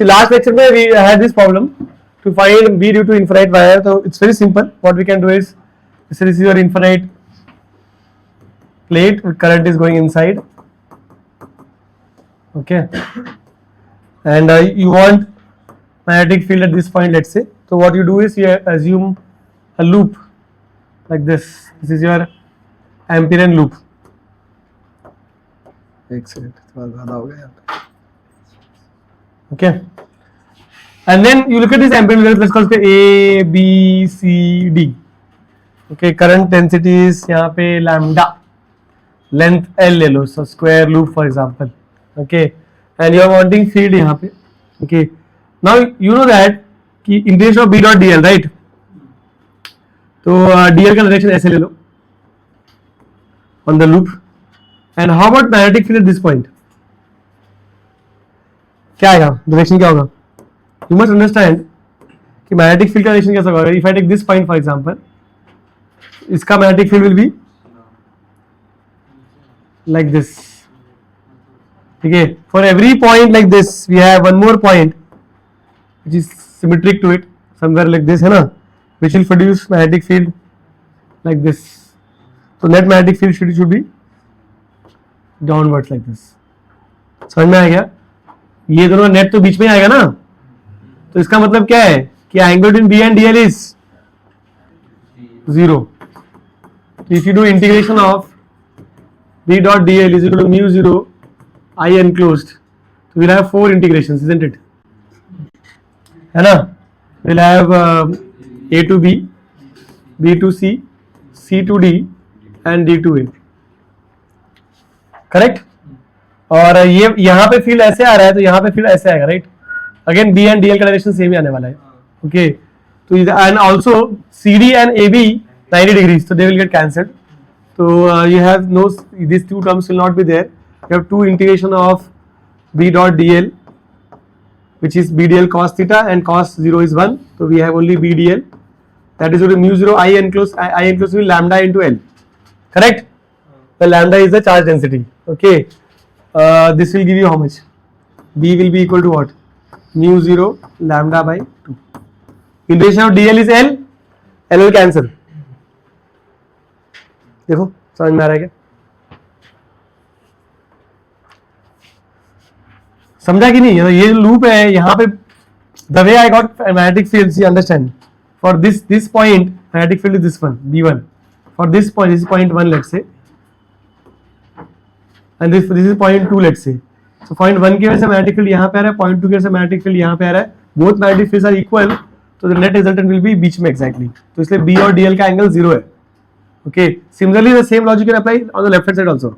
So last lecture में we had this problem to find B due to infinite wire. So it's very simple. What we can do is, this is your infinite plate. Current is going inside. Okay, and you want magnetic field at this point. Let's say. So what you do is you assume a loop like this. This is your Amperian loop. Excellent. Okay, and then you look at this Amperian loop. Let's call it A, B, C, D. Okay, current density is यहाँ पे lambda, length L ले लो, so square loop for example. Okay, and you are wanting field यहाँ पे. Okay, now you know that कि integration of B dot dl, right? तो dl का direction ऐसे ले लो on the loop. And how about magnetic field at this point? क्या आएगा? Direction क्या होगा? You must understand कि magnetic field का डायरेक्शन कैसा होगा? If I take this point for example, इसका magnetic field will be like this. ठीक है? For every point like this, we have one more point which is symmetric to it, somewhere like this, है ना? Which will produce magnetic field like this. So net magnetic field should be downwards like this. समझ में आ गया? ये दोनों net तो बीच में आएगा ना, तो इसका मतलब क्या है कि angle between B and DL is 0. If you do integration of B dot DL is equal to mu 0 I enclosed, so we'll have 4 integrations, isn't it? है ना? We'll have A to B, B to C, C to D and D to A. Correct? और ये यहाँ पे field ऐसे आ रहा है तो यहाँ पे फील्ड ऐसे आएगा, right? Again B and DL का डायरेक्शन सेम ही आने वाला है. ओके, तो and also CD and AB 90 degrees, so they will get cancelled. So you have no, these two terms will not be there. You have two integration of B dot dl, which is B dl cos theta, and cos 0 is 1. So we have only B dl. That is equal to mu 0 I enclosed will be lambda into L. Correct? The lambda is the charge density. Okay. This will give you how much? B will be equal to what? Mu 0 lambda by 2. Integration of dl is L. L will cancel. देखो समझ में आ रहा है क्या? समझा कि नहीं? ये लूप है यहाँ पे. The way I got magnetic fields, you understand? For this point, magnetic field is this one, B1. For this point, this is point 1, let's say, and this is point 2, let's say. So point 1 की वजह से magnetic field यहाँ पे आ रहा है, point 2 की वजह से magnetic field यहाँ पे आ रहा है. Both magnetic fields are equal, so the net resultant will be बीच में exactly. तो इसलिए B और DL का angle 0 है. Okay. Similarly, the same logic can apply on the left hand side also.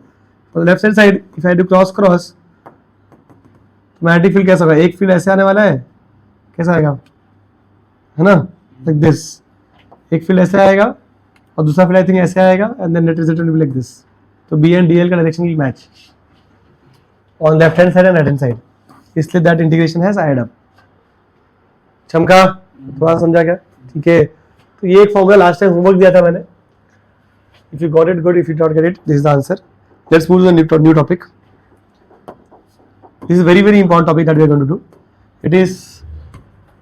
On the left hand side, if I do cross, magnetic field कैसा होगा? एक field ऐसे आने वाला है, कैसा आएगा? है ना? Like this. एक field ऐसे आएगा और दूसरा field I think ऐसे आएगा, and then net resultant will be like this. तो B and DL का direction will match on left hand side and right hand side. इसलिए that integration has added up. चमका? थोड़ा समझा क्या? ठीक है. तो ये एक फॉर्मूला लास्ट टाइम होमवर्क दिया था मैंने. If you got it, good. If you don't get it, this is the answer. Let's move to the new topic. This is a very, very important topic that we are going to do. It is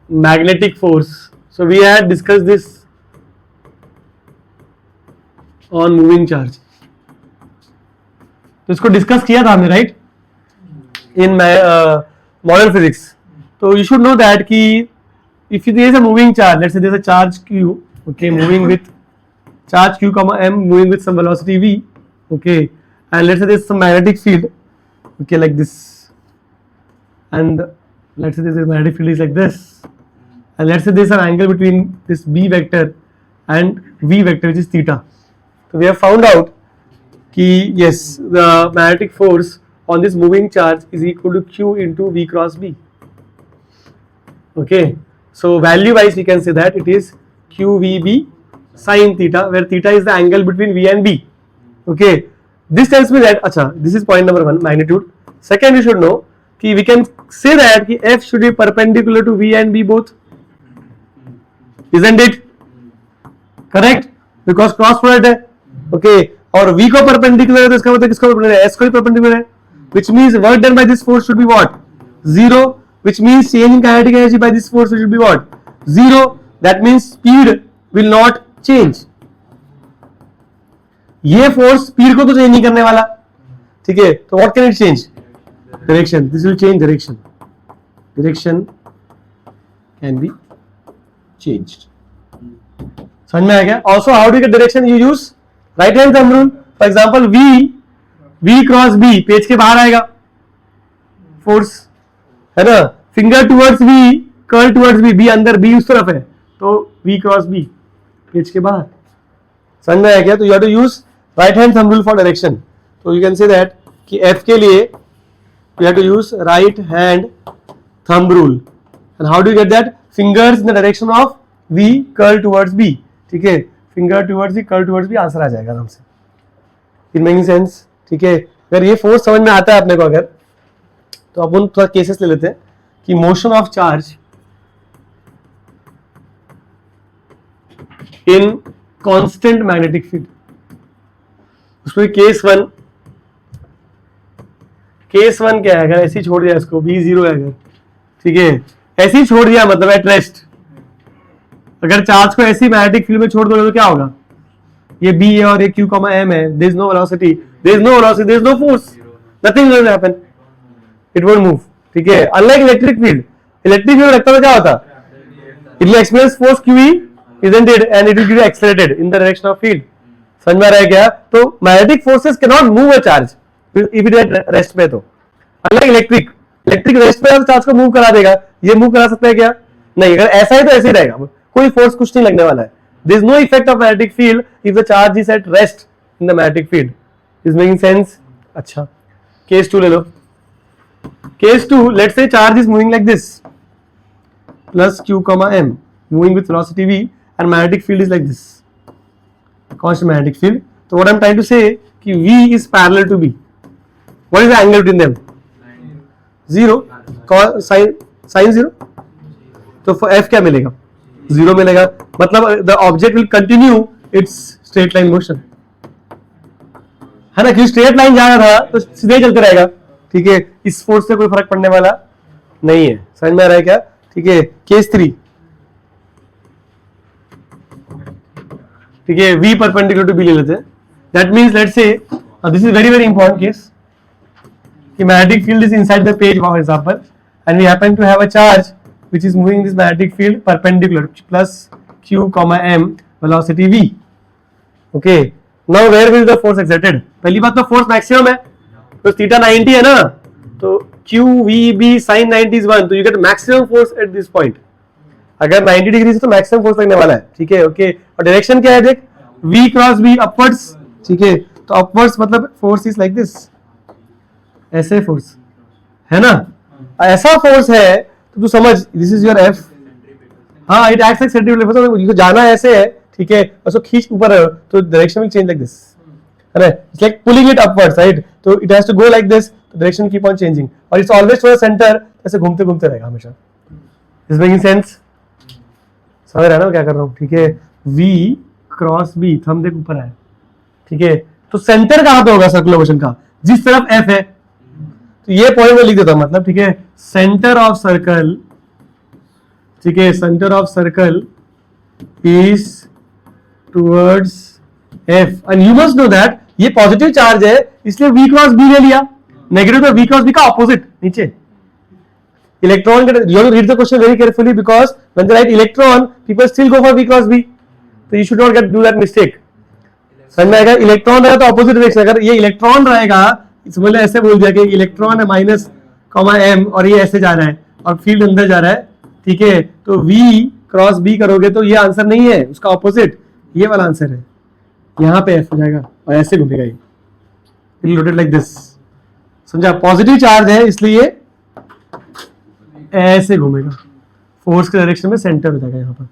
magnetic force. So we had discussed this on moving charge. तो इसको discuss किया था हमने, right? In modern physics. तो you should know that कि if there is a moving charge, let's say there is a charge Q, okay, moving with charge Q comma M, moving with some velocity V, okay, and let's say there is some magnetic field, okay, like this, and let's say this magnetic field is like this, and let's say there is an angle between this B vector and V vector, which is theta. So we have found out कि yes, the magnetic force on this moving charge is equal to Q into V cross B. Okay, so value wise we can say that it is QVB sin theta, where theta is the angle between V and B. Okay, this tells me that acha, this is point number 1, magnitude. Second, you should know कि we can say that कि F should be perpendicular to V and B both, isn't it? Correct? Because cross product है. Okay, और V को perpendicular है तो इसका मतलब किसको perpendicular है? S को भी perpendicular है, which means work done by this force should be what? 0. which means change in kinetic energy by this force will be what? 0. That means speed will not change. ये force speed को तो change नहीं करने वाला, ठीक है, तो what can it change? Direction. This will change direction. Direction can be changed. समझ में आ गया? Also how do get direction? You use right hand thumb rule. For example V cross B page के बाहर आएगा फोर्स, है ना. Finger towards V, curl towards B, अंदर, B उस तरफ है, तो V क्रॉस B पेज के बाहर. समझ में आया क्या? तो you have to use right hand thumb rule for direction. तो यू कैन से दैट कि F के लिए you have to use right hand thumb rule. And how do you get that? Fingers in the direction of V, curl towards B, ठीक है, finger towards B, curl towards B, answer आ जाएगा आराम से. It making sense? ठीक है. अगर ये फोर्स समझ में आता है अपने को अगर, तो अपन थोड़ा केसेस ले लेते हैं कि motion of charge in constant magnetic field. उसमें केस वन क्या है? अगर ऐसे ही छोड़ दिया इसको, B0 है अगर, ठीक है, ऐसे ही छोड़ दिया मतलब एट रेस्ट. अगर चार्ज को ऐसी मैग्नेटिक फील्ड में छोड़ दोगे तो क्या होगा? ये B है और ये Q, M है. There is no velocity, there is no force, nothing will happen, it won't move. ठीक है. अनलाइक इलेक्ट्रिक फील्ड रखता तो क्या होता? It will experience force QE, isn't it, and it will be accelerated in the direction of field. समझ में आ रहा है क्या? तो magnetic forces can not move a charge if it at rest पे. तो अनलाइक इलेक्ट्रिक रेस्ट पे charge को मूव करा देगा. ये मूव करा सकता है क्या? नहीं. अगर ऐसा है तो ऐसे ही रहेगा, कोई फोर्स कुछ नहीं लगने वाला है. There is no effect of magnetic field if the charge is at rest in the magnetic field. Is making sense? अच्छा, केस 2 ले लो. Case 2, let's say charge is moving like this, plus Q, M, moving with velocity V, and magnetic field is like this, constant magnetic field. So what I'm trying to say कि V is parallel to B. What is the angle between them? 0. Sin 0. तो for F क्या मिलेगा? 0 मिलेगा. मतलब the object will continue its straight line motion, है ना. क्योंकि straight line जा रहा था तो सीधे चलते रहेगा. ठीक है. इस फोर्स से कोई फर्क पड़ने वाला नहीं है. समझ में आ रहा है क्या? ठीक है. केस 3, ठीक है, V परपेंडिकुलर टू B ले लेते हैं. That means let's say this is very important case कि magnetic field is inside the page for example, and we happen to have a charge which is moving this magnetic field perpendicular plus Q, M, velocity V. Okay. Now where will the force exerted? पहली बात तो force maximum है, तो theta 90 है ना, तो QVB sin 90 is 1, तो you get maximum force at this point. अगर 90 डिग्री से तो मैक्सिमम फोर्स लगने वाला है. ठीक है. ओके. और डायरेक्शन क्या है देख? V cross B upwards. ठीक है. तो अपवर्ड्स मतलब फोर्स इज लाइक दिस, ऐसे फोर्स है ना. ऐसा फोर्स है तो तू समझ दिस इज योर F. हाँ, it acts like centrifugal force. ये जाना ऐसे है, ठीक है, उसको खींच ऊपर तो direction will change like this, है ना. It's like pulling it upwards, right. तो it has to go like this, direction keep on changing, और इट्स ऑलवेज टुवर्ड्स सेंटर, ऐसे घूमते घूमते रहेगा हमेशा. Is making sense? समझ रहा है ना क्या कर रहा हूँ? ठीक है. V क्रॉस B, थंब देख ऊपर है. ठीक है. तो सेंटर कहां पे होगा सर्कुलर मोशन का? जिस तरफ F है. तो ये पॉइंट में लिख देता हूं, मतलब, ठीक है, सेंटर ऑफ सर्कल, ठीक है, centre of circle is towards F, and you must know that ये पॉजिटिव चार्ज है, इसलिए V क्रॉस B ले लिया. नेगेटिव तो V क्रॉस B का ऑपोजिट नीचे. Electron, you have to read the question very carefully because when they write electron, people still go for V cross B. So you should not do that mistake. समझ में आएगा? Electron रहेगा तो opposite direction. अगर ये electron रहेगा, समझ लो ऐसे बोल दिया कि इलेक्ट्रॉन है माइनस M और ये ऐसे जा रहा है और फील्ड अंदर जा रहा है. ठीक है. तो V क्रॉस B करोगे तो ये आंसर नहीं है, उसका ऑपोजिट ये वाला आंसर है. यहाँ पे F हो जाएगा और ऐसे घूमेगा ये. It will rotate like this. समझा? पॉजिटिव चार्ज है इसलिए ऐसे घूमेगा, फोर्स के डायरेक्शन में सेंटर हो जाएगा यहाँ पर.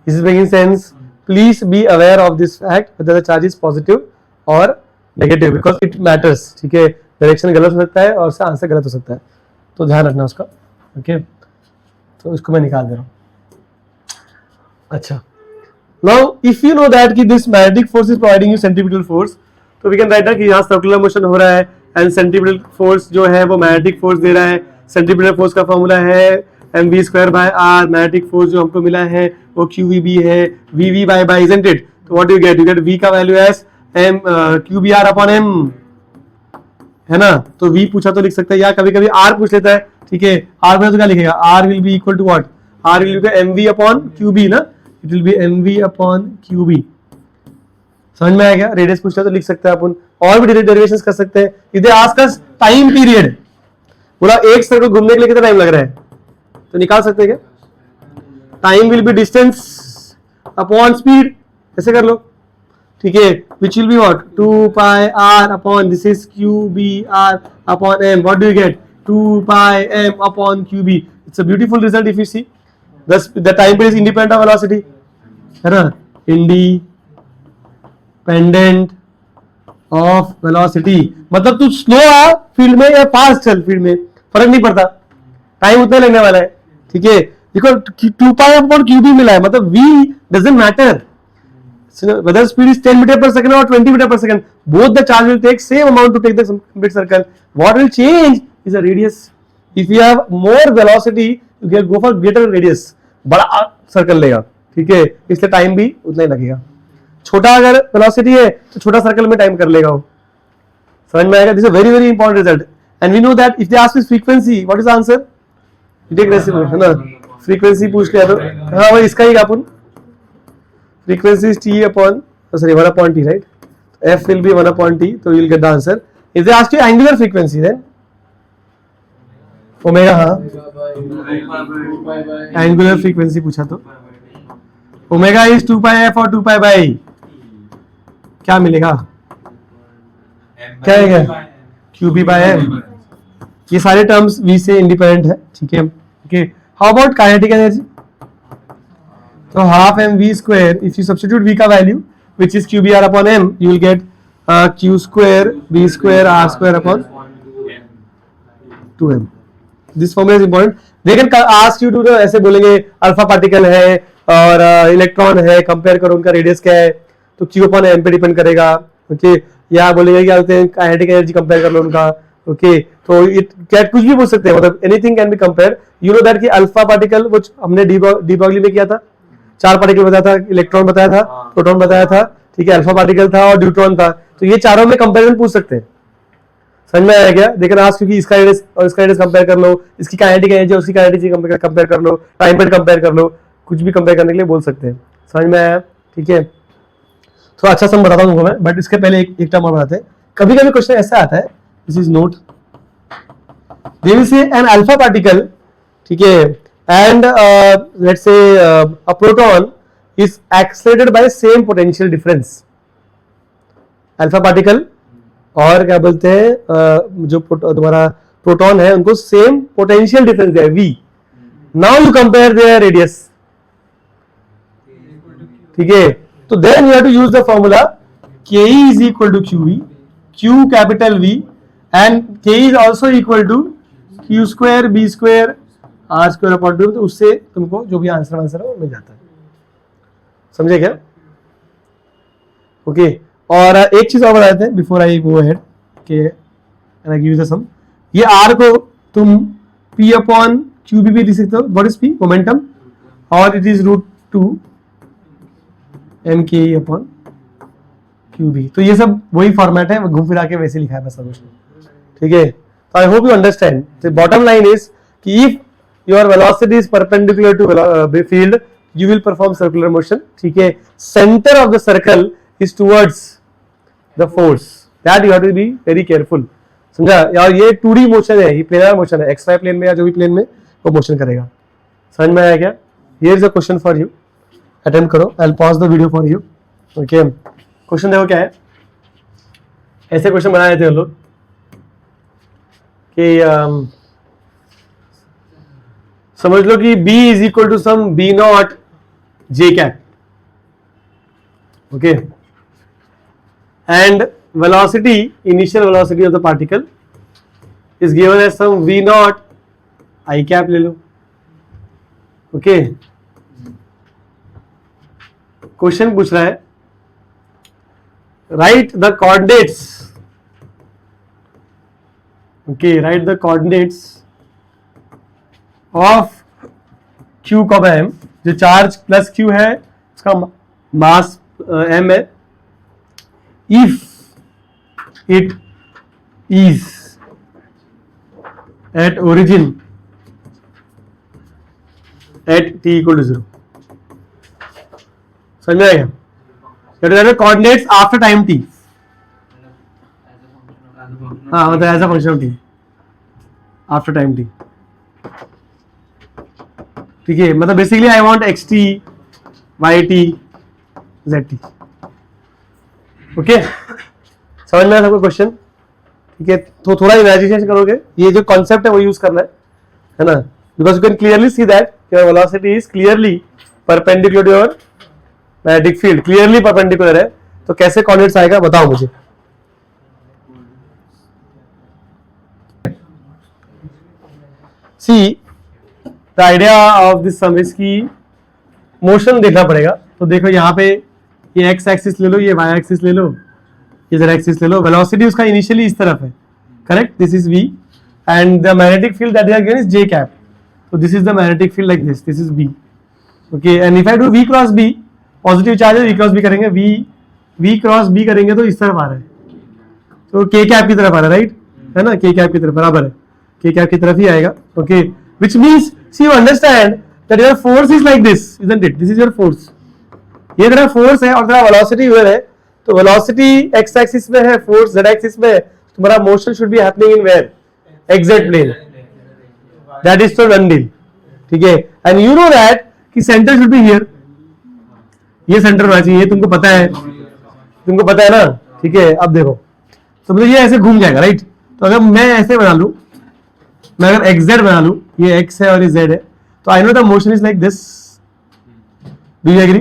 Is making sense? Please be aware of this fact whether the charge is positive और नेगेटिव, बिकॉज इट मैटर्स. ठीक है. डायरेक्शन गलत हो सकता है और उसका आंसर गलत हो सकता है, तो ध्यान रखना उसका. ओके. तो इसको मैं निकाल दे रहा हूँ. अच्छा, now if you know that कि this magnetic force is providing you centripetal force, तो वी कैन राइट कि यहाँ सर्कुलर मोशन हो रहा है एंड सेंट्रीपिटल फोर्स जो है वो मैग्नेटिक फोर्स दे रहा है. सेंट्रीपिटल फोर्स का फॉर्मूला है mv²/r, मैग्नेटिक फोर्स जो हमको मिला है वो qvb है vv/, isn't it? तो व्हाट यू गेट v का वैल्यू एज m qbr/m, है ना? तो v पूछा तो लिख सकते हैं, या कभी कभी r पूछ लेता है, ठीक है, r में तो क्या लिखेगा, r will be equal to what, r will be mv/qb ना, इट विल बी mv/qb। समझ में आया क्या? रेडियस पूछता है तो लिख सकते हैं अपन, और भी डेरिवेशंस कर सकते हैं। इधर आस्क अस टाइम पीरियड, पूरा एक सर्कल घूमने के लिए कितना टाइम लग रहा है, तो निकाल सकते हैं क्या? Time will be distance upon speed, ऐसे कर लो, ठीक है, which will be what 2 pi r upon this is qbr upon m, what do you gate 2 pi m upon qb। It's a beautiful result if you see the time period is independent of velocity, है ना, independent of velocity, मतलब तू slow आ field में या fast चल field में, फर्क नहीं पड़ता, टाइम उतना लगने वाला है, ठीक है। देखो 2 पाई अपॉन qb मिला है, मतलब v doesn't matter whether speed is 10 meter per second or 20 meter per second, both the charge will take same amount to take the complete circle. What will change is the radius. If you have more velocity, you can go for greater radius, बड़ा circle लेगा, ठीक है, इसलिए time भी उतना ही लगेगा। छोटा अगर वेलोसिटी है तो छोटा सर्कल में टाइम कर लेगा वो, समझ में आएगा? This is very very important result, and we know that if they ask is frequency, what is answer, take recipe, है ना, फ्रीक्वेंसी पूछ लिया तो हाँ वही इसका ही अपन, frequency is t upon, sorry, 1 upon t, right? F will be 1 upon t, so you will get the answer. If they ask you angular frequency, then omega, हाँ, angular frequency पूछा तो omega is 2 pi f और 2 pi by, क्या मिलेगा, क्या है qb by m। ये सारे टर्म्स v से इंडिपेंडेंट है, ठीक है, okay. How about kinetic energy, तो half mv², if you substitute v का value which is qbr upon m, you will get q² b² r² upon 2m. This formula is important. They can ask you to, ऐसे बोलेंगे alpha particle है और electron है, compare करो उनका radius क्या है, तो q upon m पे डिपेंड करेगा, ओके, या बोलेंगे क्या बोलते हैं काइनेटिक एनर्जी कंपेयर कर लो उनका, ओके, तो इट क्या कुछ भी बोल सकते हैं, मतलब anything can be compare. You know that कि अल्फा पार्टिकल वो हमने डीब्रॉगली में किया था, 4 पार्टिकल बताया था, इलेक्ट्रॉन बताया था, प्रोटॉन बताया था, ठीक है, अल्फा पार्टिकल था और न्यूट्रॉन था, तो ये चारों में कंपैरिजन पूछ सकते हैं। समझ में आया क्या? देखना आज, क्योंकि इसका रेडियस और इसका रेडियस कंपेयर कर लो, इसकी काइनेटिक एनर्जी और उसकी काइनेटिक कंपेयर कर लो, टाइम पीरियड कंपेयर कर लो, कुछ भी कंपेयर करने के लिए बोल सकते हैं। समझ में आया? ठीक है, थोड़ा अच्छा सम बताता हूँ मैं, बट इसके पहले एक टर्म और बताते हैं। कभी कभी क्वेश्चन ऐसा आता है, this is note, they will say an alpha particle, ठीक है, and let's say a proton is accelerated by same potential difference. Alpha particle और क्या बोलते हैं जो तुम्हारा प्रोटॉन है उनको सेम पोटेंशियल डिफरेंस है v. Now you compare their radius, ठीक है, तो then you have to use the formula ke is equal to qv, q capital v and ke is also equal to q square b square r square upon 2, तो उससे तुमको जो भी answer है वो मिल जाता है। समझे क्या? ओके, और एक चीज और बता देते हैं बिफोर आई गो अहेड के आई गिव यू द सम। ये r को तुम p अपॉन qb भी लिख सकते हो। What is p? मोमेंटम, और it is √2 mke upon qb। तो ये सब वही फॉर्मेट है, घूम फिरा के वैसे लिखा है बस कुछ, ठीक है। तो आई hope you understand. The bottom line is कि if your velocity is perpendicular to field, you will perform circular motion, ठीक है। center of the circle is towards the force, that you have to be very careful, समझा यार। ये 2D motion है, ये planar motion है, xy plane में या जो भी प्लेन में वो मोशन करेगा। समझ में आया क्या? here is a question for you, attempt करो, I'll pause the video for you, okay। Question देखो क्या है, ऐसे क्वेश्चन बनाए थे लोग कि समझ लो कि b is equal to some b naught j cap, okay, and velocity, initial velocity of the particle is given as some v naught i cap ले लो, ओके। क्वेश्चन पूछ रहा है write the coordinates, okay, write the coordinates of q comma m, जो charge plus q है उसका mass m है, if it is at origin at t equal to 0। समझ में आएगा? कोऑर्डिनेट्स आफ्टर टाइम t, हाँ मतलब as a function of t after time t। ठीक है, मतलब basically I want xt, yt, zt। Okay, समझ में आया सबको क्वेश्चन? ठीक है, तो थोड़ा इमेजिनेशन करोगे, ये जो कॉन्सेप्ट है वो यूज करना है ना, because you can clearly see that your velocity is clearly perpendicular to your magnetic field, clearly perpendicular है, तो कैसे कोऑर्डिनेट्स आएगा बताओ मुझे। See the idea of this sum is की मोशन देखना पड़ेगा। तो देखो यहाँ पे ये एक्स एक्सिस ले लो, ये वाई एक्सिस ले लो, ये जेड एक्सिस ले लो, वेलोसिटी उसका इनिशियली इस तरफ है, correct, this is v and the magnetic field that given is j cap, so this is the magnetic field like this is b, okay, and if I do v cross b, positive charge है, v cross b करेंगे, v cross b करेंगे तो इस तरफ आ रहा है, तो k cap की तरफ आ रहा है, राइट है ना, k कैप की तरफ बराबर है, k कैप की तरफ ही आएगा, okay, which means see you understand that your force is like this, isn't it, this is your force, ये तेरा फोर्स है और तेरा वेलोसिटी वेयर है, तो वेलोसिटी x एक्सिस में है, फोर्स z एक्सिस में है, तुम्हारा motion should be happening in where, xz plane, that is तो वन डील। ठीक है, एंड यू नो दैट कि सेंटर शुड बी हियर, ये सेंटर होना चाहिए, तुमको पता है, तुमको पता है ना। ठीक है, अब देखो, तो मतलब ये ऐसे घूम जाएगा, राइट, तो अगर मैं ऐसे बना लूं, मैं अगर xz बना लूं, ये x है और ये z है, तो I know the motion is like this, do you agree,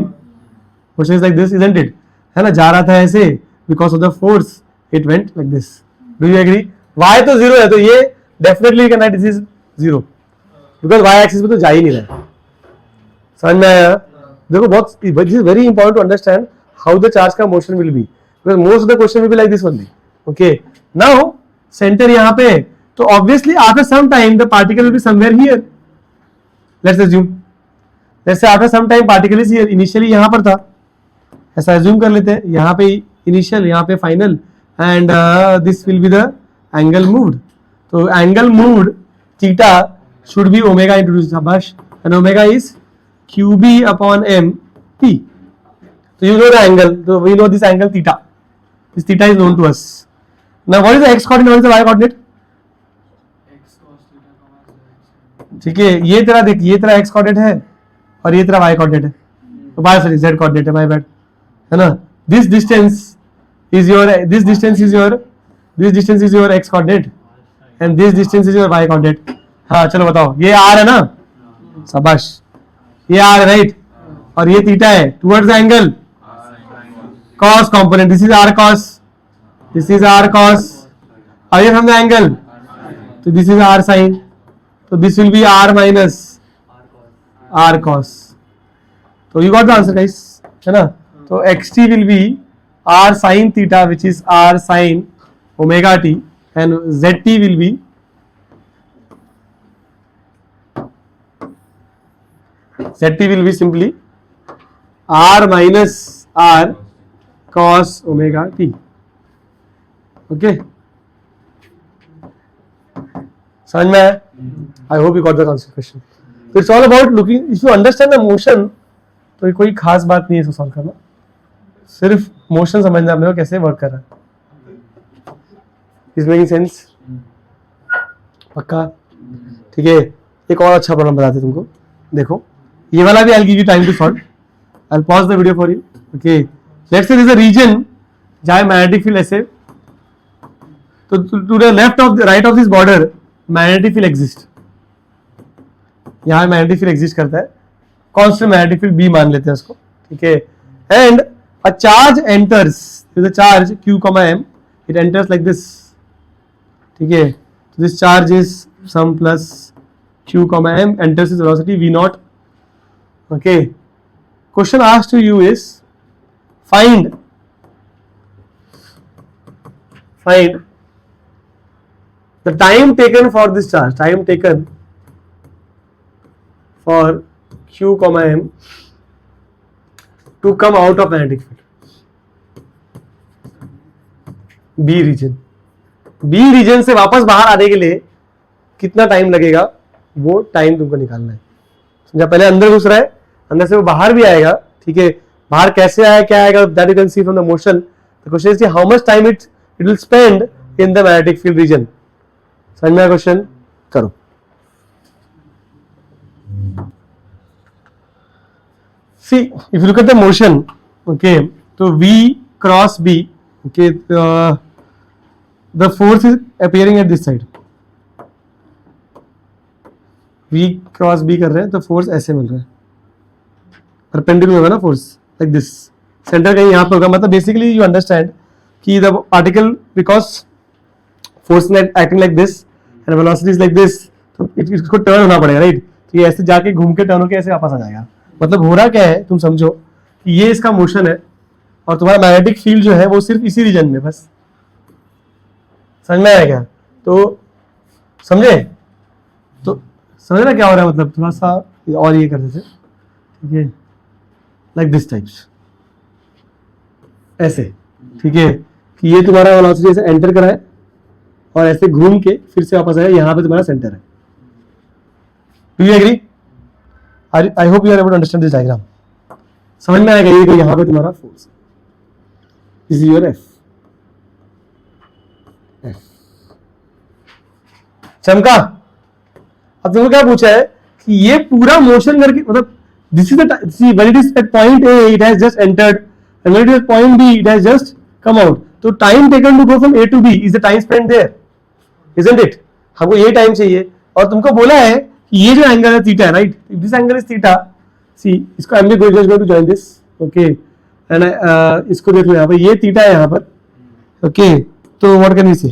motion is like this, isn't it, है ना, जा रहा था ऐसे, because of the force it went like this, do you agree. y तो जीरो है, तो ये definitely can write this is zero, because y axis पे तो जा ही नहीं रहा है। समझ में आया? देखो, बहुत this is very important to understand how the charge का motion will be, because most of the question will be like this only. Okay, now center यहाँ पे, तो obviously after some time the particle will be somewhere here, let's assume, let's say after some time particle is here, initially यहाँ पर था, ऐसा assume कर लेते हैं, यहाँ पे इनिशियल, यहाँ पे final, and this will be the angle moved, तो angle moved theta should be omega into shabash, and omega is qb upon m t, so you know the angle, so we know this angle theta, this theta is known to us. Now what is the x coordinate, what is the y coordinate? ठीक है, ये तेरा देख, ये तेरा x coordinate है और ये तेरा y coordinate है, तो y sorry z coordinate है, my bad, है ना, this distance is your x coordinate and this distance is your y coordinate। हाँ चलो बताओ, ये r है ना, शाबाश, ये r है, राइट, और ये थीटा है towards the angle cos component, this is r cos, this is r cos, away from the angle, so this is r sin, so this will be r minus r cos, so you got the answer guys, है ना, तो xt will be r sin theta which is r sin omega t, and zt will be simply r minus r cos omega t। Okay, समझ में आया? I hope you got the question. तो it's all about looking, if you understand the motion, तो कोई खास बात नहीं है इसको सॉल्व करना, सिर्फ मोशन समझना अपने को कैसे वर्क कर रहा है। Is making sense? पक्का? ठीक है, एक और अच्छा प्रॉब्लम बताते तुमको, देखो ये वाला भी I'll give you time to solve. I'll pause the video for you. Okay, let's say there is a region जहाँ magnetic field ऐसे, तो to the left of the right of this border magnetic field exist, यहाँ magnetic field exist करता है, constant magnetic field B मान लेते हैं उसको, ठीक है, and a charge enters, there is a charge q comma m, it enters like this, ठीक है, so this charge is some plus q comma m, enters its velocity v naught. Okay, question asked to you is find the time taken for this charge, time taken for Q, M to come out of magnetic field B region से वापस बाहर आने के लिए कितना time लगेगा, वो time तुमको निकालना है। समझा? पहले अंदर घुस रहा है, अंदर से वो बाहर भी आएगा, ठीक है, बाहर कैसे आया क्या आएगा, that you can see from the motion. The question is how much time it will spend in the magnetic field region. समझ में आया क्वेश्चन? करो। See, if you look at the motion, okay, so V cross B, okay, the force is appearing at this side. V cross B कर रहे हैं तो force ऐसे मिल रहा है, परपेंडिकुलर होगा ना फोर्स, लाइक दिस। सेंटर कहीं यहाँ पे होगा, मतलब बेसिकली यू अंडरस्टैंड कि the particle because force acting like this and velocity is like this, तो इसको टर्न होना पड़ेगा, राइट? तो ये ऐसे जाके घूम के टर्न होके ऐसे वापस आ जाएगा। मतलब हो रहा क्या है, तुम समझो कि ये इसका मोशन है और तुम्हारा मैग्नेटिक फील्ड जो है वो सिर्फ इसी रीजन में, बस। समझ में आया क्या? तो समझे? तो समझ ना क्या हो रहा है, मतलब थोड़ा सा और ये कर देते, ठीक है, लाइक दिस टाइप्स, ऐसे, ठीक है, कि ये तुम्हारा वेलोसिटी ऐसे एंटर करा है और ऐसे घूम के फिर से वापस आया, यहाँ पे तुम्हारा सेंटर है। Do you agree? I hope you are able to understand this diagram. समझ में आएगा ये कि यहाँ पे तुम्हारा force, this is your F। चमका? अब तुमको क्या पूछा है कि ये पूरा मोशन करके, मतलब this is the, see when it is at point A it has just entered and when it is at point B it has just come out, तो time taken to go from A to B is the time spent there, isn't it? हमको ये time चाहिए और तुमको बोला है ये जो एंगल है थीटा है, right? If this angle is theta, see इसको I am going to join this, okay, and इसको देख लो यहाँ पर, ये थीटा है यहाँ पर, ओके, तो व्हाट कैन वी से,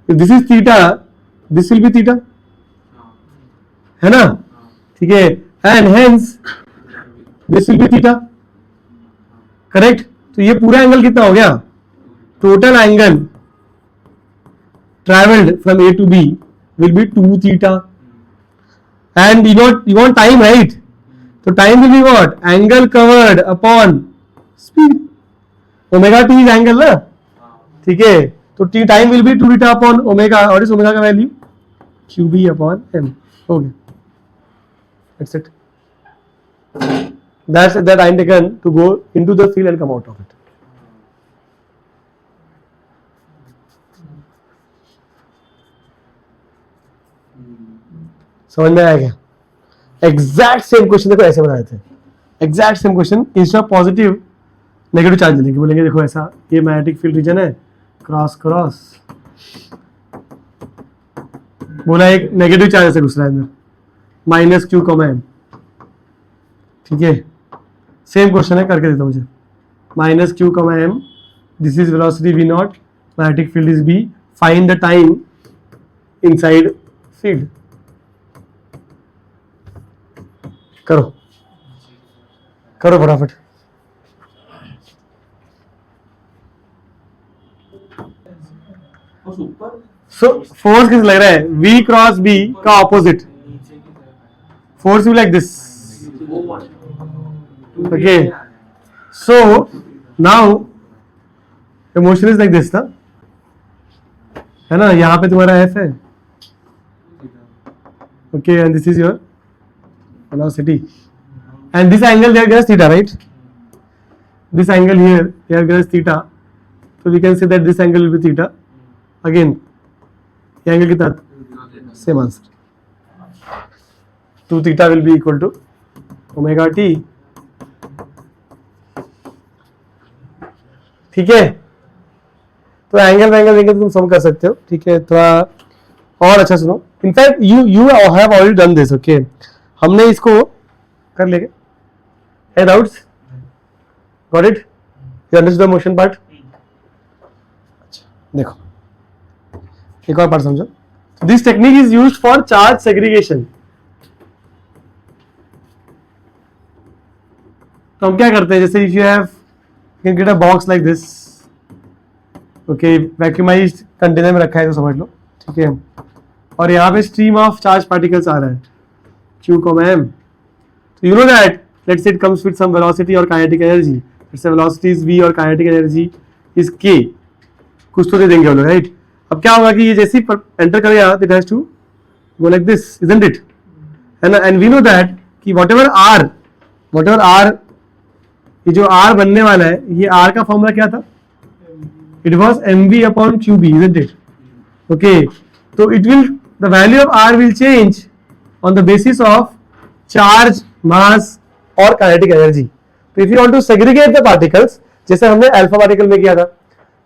if this is theta this will B theta, है ना? ठीक है, and hence this will B theta, correct? तो ये पूरा एंगल कितना हो गया? Total angle traveled from A to B will be 2 theta, and you want time, right? So time will be what? Angle covered upon speed. Omega t is angle ना, ठीक है? तो t time will be 2 theta upon omega, और इस omega का value qb upon m हो गया, that's it. That's the time taken to go into the field and come out of it. समझ में आया क्या? एग्जैक्ट सेम क्वेश्चन देखो ऐसे बनाए थे, exact same question, instead of positive negative charge लेंगे, बोलेंगे देखो ऐसा, ये मैग्नेटिक फील्ड रीजन है, क्रॉस क्रॉस, बोला एक नेगेटिव चार्ज ऐसे घुस रहा है अंदर, माइनस Q, M, ठीक है, सेम क्वेश्चन है, करके देता हूँ मुझे, minus Q, M, this is velocity V0, magnetic field is B, find the time inside field. करो करो फटाफट। सो फोर्स किस लग रहा है? V क्रॉस B का ऑपोजिट फोर्स भी like this, okay, so now motion is like this ना, है ना? यहाँ पे तुम्हारा F है, okay, and this is your velocity, and this angle there gives theta, right? This angle here there gives theta, so we can say that this angle will be theta. Again, ये angle कितना? Same answer. 2 theta will be equal to omega t. ठीक है? तो angle देंगे तो तुम सम कर सकते हो, ठीक है? थोड़ा और अच्छा सुनो, in fact you have already done this, okay? हमने इसको कर लेंगे, है doubts? Got it? You understood the motion part? अच्छा देखो एक और पार्ट समझो, this technique is used for charge segregation. तो हम क्या करते हैं, जैसे if you have can get a box like this, okay, vacuumized container में रखा है तो समझ लो, ठीक है, और यहाँ पे स्ट्रीम ऑफ चार्ज पार्टिकल्स आ रहा है q, m. So you know that let's say it comes with some velocity or kinetic energy. Let's say velocity is v और kinetic energy is k. कुछ तो दे देंगे हम लोग, राइट? अब क्या होगा कि ये जैसे ही एंटर करेगा it has to go like this, isn't it? And we know that कि whatever r ये जो r बनने वाला है, ये r का फॉर्मूला क्या था? It was mv upon qb, isn't it? Okay, so the value of r will change on the basis of charge, mass और kinetic energy. तो if you want to segregate the particles, जैसे हमने alpha particle में किया था,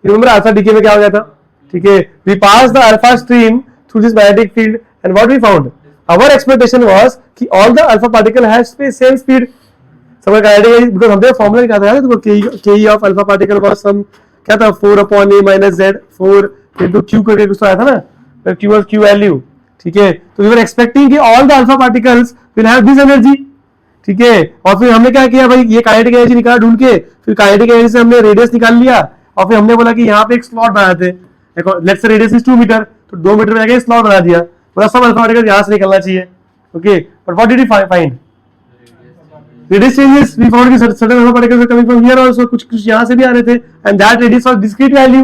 remember alpha decay में क्या हो गया था? ठीक है, we passed the alpha stream through this magnetic field and what we found? Our expectation was कि all the alpha particle has same speed. सबका kinetic energy, because हमने फॉर्मूला क्या था तो ke of alpha particle was some क्या था 4 upon a minus z 4 into q करके कुछ तो आया था ना, q was q value. ठीक है, तो we were expecting कि all the alpha particles will have this energy. ठीक है, और फिर हमने क्या किया भाई, ये काइनेटिक एनर्जी निकाला ढूंढ के, फिर काइनेटिक एनर्जी से हमने रेडियस निकाल लिया और फिर हमने बोला कि यहाँ पे एक स्लॉट बनाते हैं. Let's say radius is 2 metre, तो 2 मीटर में जाके स्लॉट बना दिया, बोला सब अल्फा पार्टिकल यहाँ से निकलना चाहिए. Okay, but what did we find? Radius changes. We found कि certain alpha particles are coming from here also, कुछ यहाँ से भी आ रहे थे, and that radius was discrete value.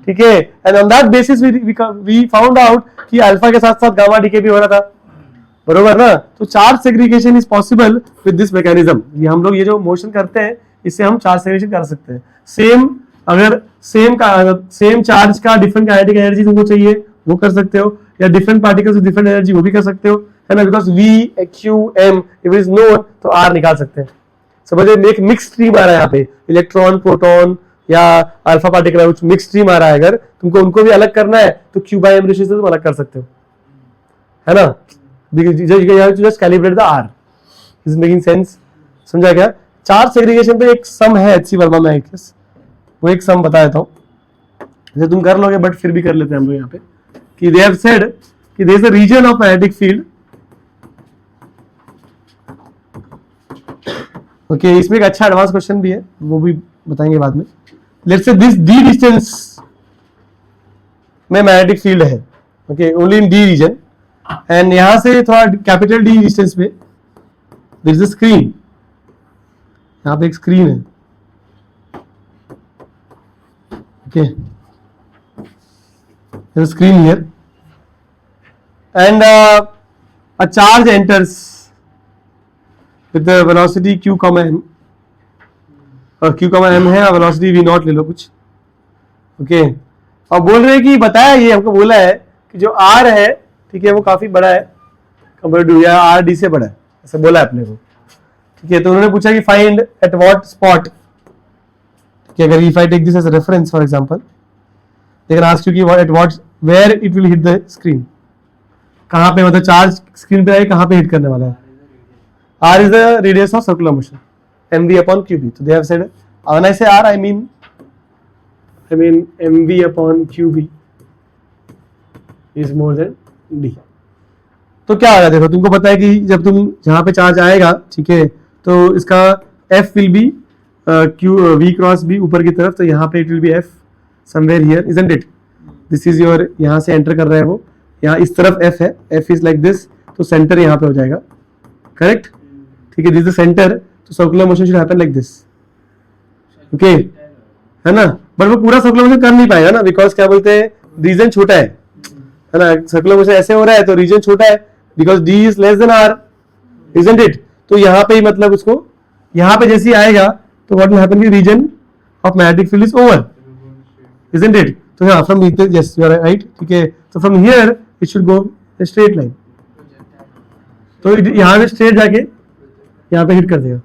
ठीक है, and on that basis we found out कि अल्फा के साथ साथ गामा डीके भी हो रहा था, बरोबर ना? तो charge segregation is possible with this mechanism. ये हम लोग ये जो मोशन करते हैं इससे हम चार्ज सेग्रीगेशन कर सकते हैं. अगर सेम चार्ज का डिफरेंट काइनेटिक एनर्जी तुमको चाहिए वो कर सकते हो, या different particles with different energy वो भी कर सकते हो, है ना? Because v q m if is known तो r निकाल सकते हैं. समझे, एक मिक्स स्ट्रीम आ रहा है यहाँ पे, इलेक्ट्रॉन प्रोटॉन या अल्फा पार्टिकल कुछ मिक्स स्ट्रीम आ रहा है. अगर तुमको उनको भी अलग करना है तो q by m रेशियो से तुम अलग कर सकते हो, है ना? Just calibrate the R. Is it making sense? समझा क्या? चार्ज सेग्रीगेशन पे एक सम है HC वर्मा में, वो एक सम बता देता हूँ, जैसे तुम कर लोगे बट फिर भी कर लेते हैं हम लोग यहाँ पे, कि they have said कि there is a region of magnetic field. Okay, इसमें एक अच्छा एडवांस क्वेश्चन भी है, वो भी बताएंगे बाद में. Let's say this d distance में मैग्नेटिक फील्ड है, okay, only in d region. And यहां से थोड़ा कैपिटल डी डिस्टेंस पे देयर इज अ स्क्रीन. यहां पे एक स्क्रीन है, okay, there is screen here and a charge enters with the velocity q, m. और q, m है, वेलोसिटी v नॉट ले लो कुछ. ओके, और बोल रहे हैं कि बताया, ये हमको बोला है कि जो r है, ठीक है, वो काफी बड़ा है कंपेयर टू, या आर डी से बड़ा है, ऐसा बोला है अपने को. ठीक है, तो उन्होंने पूछा कि फाइंड एट व्हाट स्पॉट. ठीक है, अगर if I take this as reference for example, they can ask you कि at what where it will hit the screen. कहां पे, मतलब चार्ज स्क्रीन पे आए कहां पे हिट करने वाला है. R is the radius of circular motion, mv upon qb. तो they have said, when I say r I mean mv upon qb is more than d. तो क्या होगा, देखो तुमको पता है कि जब तुम जहां पे चार्ज आएगा, ठीक है, तो इसका f will be v cross b ऊपर की तरफ, तो यहाँ पे it will B f somewhere here, isn't it? This is your, यहाँ से एंटर कर रहा है वो, यहाँ इस तरफ f है, f इज लाइक दिस, तो सेंटर यहाँ पे हो जाएगा, करेक्ट? ठीक है, दिस इज द सेंटर, तो circular motion should happen like this. Okay, है ना? बट वो पूरा सर्कुलर मोशन कर नहीं पाएगा ना, बिकॉज क्या बोलते हैं, रीजन छोटा है ना? सर्कुलर मोशन ऐसे हो रहा है तो रीजन छोटा है, because d is less than r, isn't it? तो यहाँ पे ही मतलब उसको यहाँ पे जैसे ही आएगा तो व्हाट विल हैपन, कि region of magnetic field is over, isn't it? तो हाँ, from yes you are right. ठीक है, तो from here it should go straight line, तो यहाँ पे स्ट्रेट जाके यहाँ पे हिट कर देगा.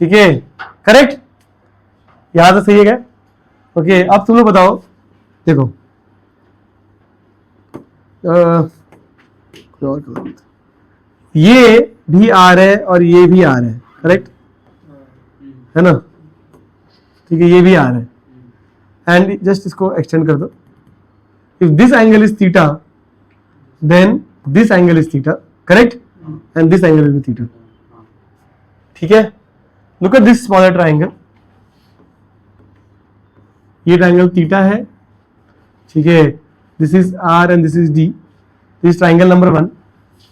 ठीक है, करेक्ट? यहाँ से सही है क्या? ओके, अब तुम लोग बताओ, देखो ये भी आर है और ये भी आर है, करेक्ट है ना? ठीक है, ये भी आर है, एंड जस्ट इसको एक्सटेंड कर दो. If this angle is theta then this angle is theta, correct? And this angle is theta. ठीक है, look at this smaller triangle, ये ट्राइंगल थीटा है, ठीक है, this is r and this is d, this triangle number 1,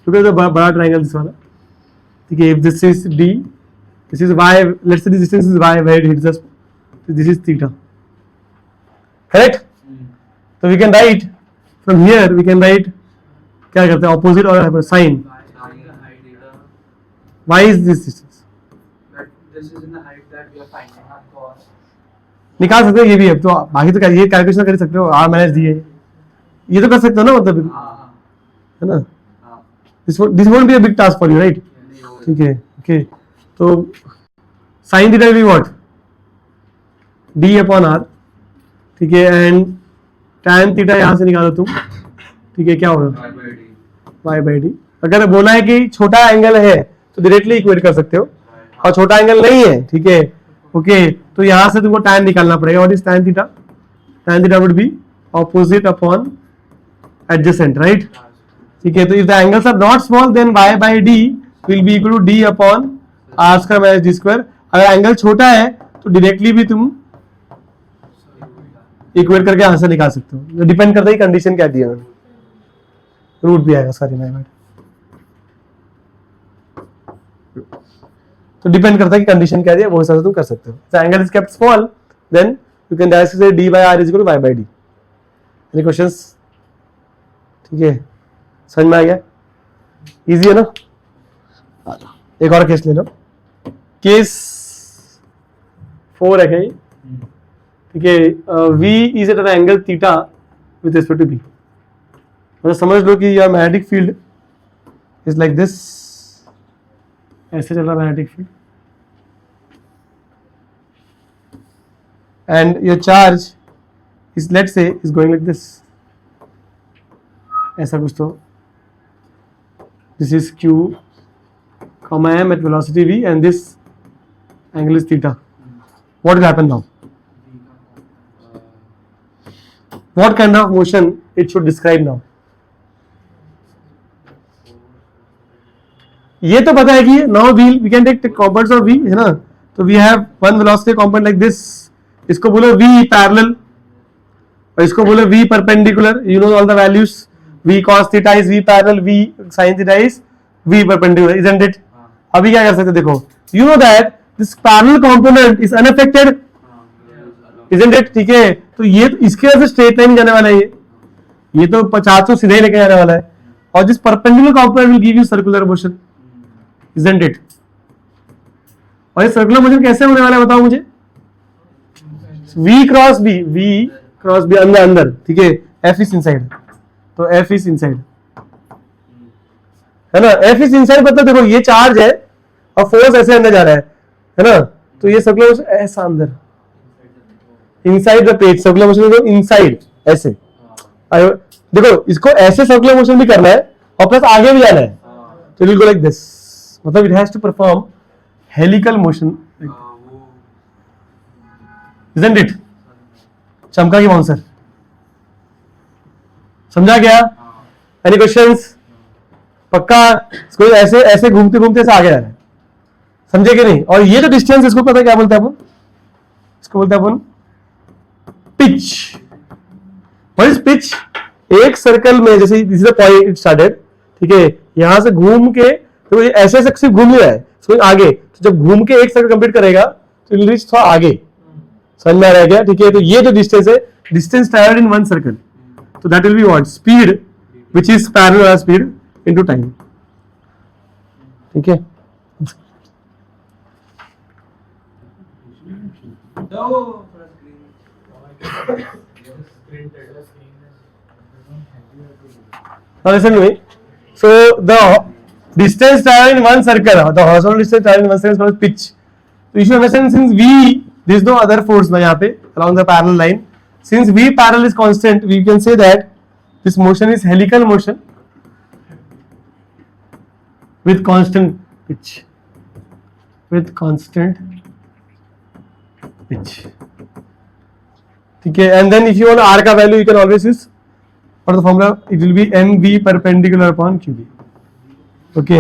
क्योंकि बड़ा triangle this वाला, ठीक है. If this is d, this is y, let's say this distance is y where it hits us, this is theta, correct? So we can write from here, we can write क्या करते हैं opposite और sin. Why is this distance? This is in the height that we are finding our cos. निकाल सकते हो ये भी है, तो बाकी तो ये कैलकुलेशन कर सकते हो, r minus d है, ये तो कर सकते हो ना, मतलब है ना. This won't be a big task for you, right? ठीक है, okay. तो साइन थीटा भी व्हाट, डी अपॉन आर, ठीक है. एंड टैन थीटा यहां से निकालो तुम, ठीक है, क्या होगा वाई बाई डी. अगर बोला है कि छोटा एंगल है तो डायरेक्टली इक्वेट कर सकते हो, और छोटा एंगल नहीं है, ठीक है, ओके, तो यहां से तुमको टैन निकालना पड़ेगा. What is tan theta? Tan theta would be opposite upon adjacent, right, ठीक है. तो if the angles are not small then y by d will be equal to d upon r square minus d square. अगर angle छोटा है तो directly भी तुम equate करके आंसर निकाल सकते हो. डिपेंड करता है कंडीशन क्या दिया, रूट भी आएगा, सॉरी मैं तो डिपेंड करता है कि कंडीशन क्या दिया, वो हिसाब से तुम कर सकते हो. Angle is kept small then you can directly say D by R is equal to Y by D. Any questions? ठीक है, समझ में आ गया? इजी है ना. एक और केस ले लो, केस 4 है क्या, ठीक है. V is at an angle theta with respect to B. मतलब समझ लो कि यह magnetic field is like this, ऐसे चल रहा magnetic field, and your charge is let's say is going like this, ऐसा कुछ. तो this is Q comma m at velocity v and this angle is theta. What will happen now? What kind of motion it should describe now? ये तो पता है कि now we can take the components of v, है ना. तो we have one velocity component like this, इसको बोलो v parallel और इसको बोलो v perpendicular. You know all the values. v cos theta is v parallel, v sin theta is v perpendicular, isn't it? अभी क्या कर सकते, देखो, you know that this parallel component is unaffected, isn't it, ठीक है. तो ये इसके वजह से स्ट्रेट लाइन जाने वाला है, ये तो 50 सीधे ही लेके जाने वाला है, और this perpendicular component will give you circular motion, isn't it. और ये सर्कुलर मोशन कैसे होने वाला है बताओ मुझे. v क्रॉस b अंदर, ठीक है, f इज इनसाइड, तो f इज इनसाइड, है ना. F इज इनसाइड मतलब देखो ये चार्ज है और फोर्स ऐसे अंदर जा रहा है ना. तो ये सर्कुलर मोशन ऐसा अंदर, inside the page, circular motion inside ऐसे. देखो इसको ऐसे सर्कुलर मोशन भी करना है और प्लस आगे भी जाना है, तो it will go like this. मतलब it has to perform helical motion, isn't it. चमका की बाउंसर, समझा क्या? Any questions? पक्का इसको ऐसे ऐसे घूमते घूमते से आगे जा रहा है, समझे कि नहीं. और ये जो डिस्टेंस, इसको पता है क्या बोलते हैं अपन, इसको बोलते हैं अपन पिच. What is pitch? एक सर्कल में जैसे this is the point it started, ठीक है, यहां से घूम के तो ये ऐसे ऐसे सिर्फ घूम ही रहा है, इसको आगे. तो जब घूम के एक सर्कल कंप्लीट करेगा तो इट विल रीच थोड़ा आगे, समझ में आ रहा है क्या? ठीक है, तो ये जो डिस्टेंस है, distance travelled in one circle, तो that will be what, speed which is parallel speed into time. ठीक है, now listen to me. So the distance traveled in one circle, the horizontal distance traveled in one circle is called pitch. So you should understand, since v, there is no other force ना यहाँ पे along the parallel line, since v parallel is constant, we can say that this motion is helical motion with constant pitch, ठीक है. And then if you want r का value you can always use for the formula, it will be mv perpendicular upon qb, okay,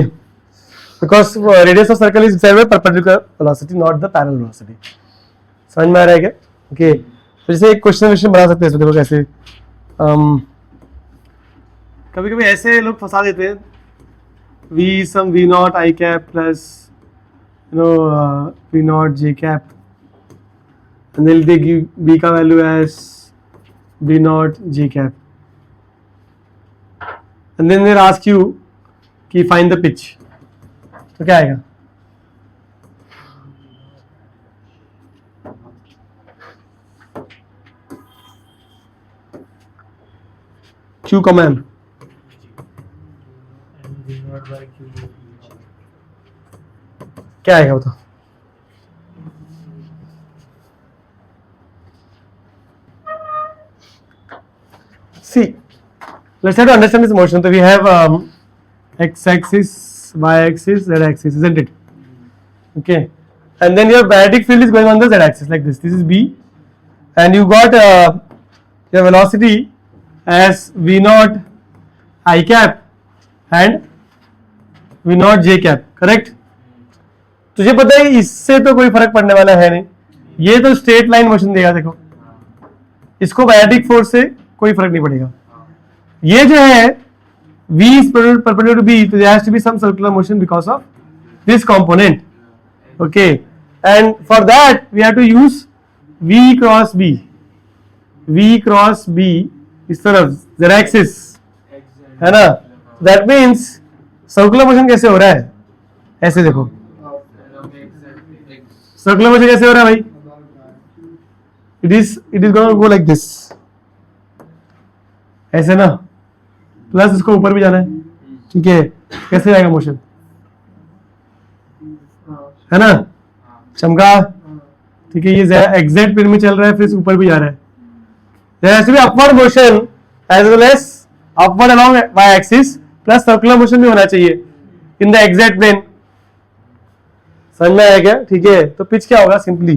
because radius of circle is same perpendicular velocity, not the parallel velocity. समझ में आ रहा है क्या? Okay, तो जैसे एक question बना सकते हैं इसमें, देखो कैसे. कभी कभी ऐसे लोग फंसा देते हैं, v some v naught i cap plus v naught j cap, and then they give b का value as b naught j cap, and then they ask you कि find the pitch, तो क्या आएगा? q कॉमा m, क्या आएगा बताओ? See, let's try to understand this motion. So we have x-axis, y-axis, z-axis, isn't it? Okay, and then your magnetic field is going on the z-axis like this. This is B, and you got your velocity as v naught I cap and v naught j cap. Correct? तुझे पता है इससे तो कोई फर्क पड़ने वाला है नहीं, ये तो स्ट्रेट लाइन मोशन देगा, देखो इसको मैग्नेटिक फोर्स से कोई फर्क नहीं पड़ेगा। ये जो है v is perpendicular to b, so there has to be some circular motion because of this component. Okay, and for that we have to use v cross b, v cross b इस तरफ z axis है ना, that means circular motion कैसे हो रहा है? ऐसे देखो, सर्कुलर मोशन कैसे हो रहा है भाई? it is going to go like this, ऐसे ना, प्लस इसको ऊपर भी जाना है, ठीक है? कैसे जाएगा मोशन, है ना? चमका, ठीक है? ये एग्जैक्ट प्लेन में चल रहा है, फिर ऊपर भी जा रहा है। There has to be upward motion as well as upward along y-axis plus circular motion भी होना चाहिए in the exact plane। समझ में आया क्या? ठीक है, तो पिच क्या होगा? सिंपली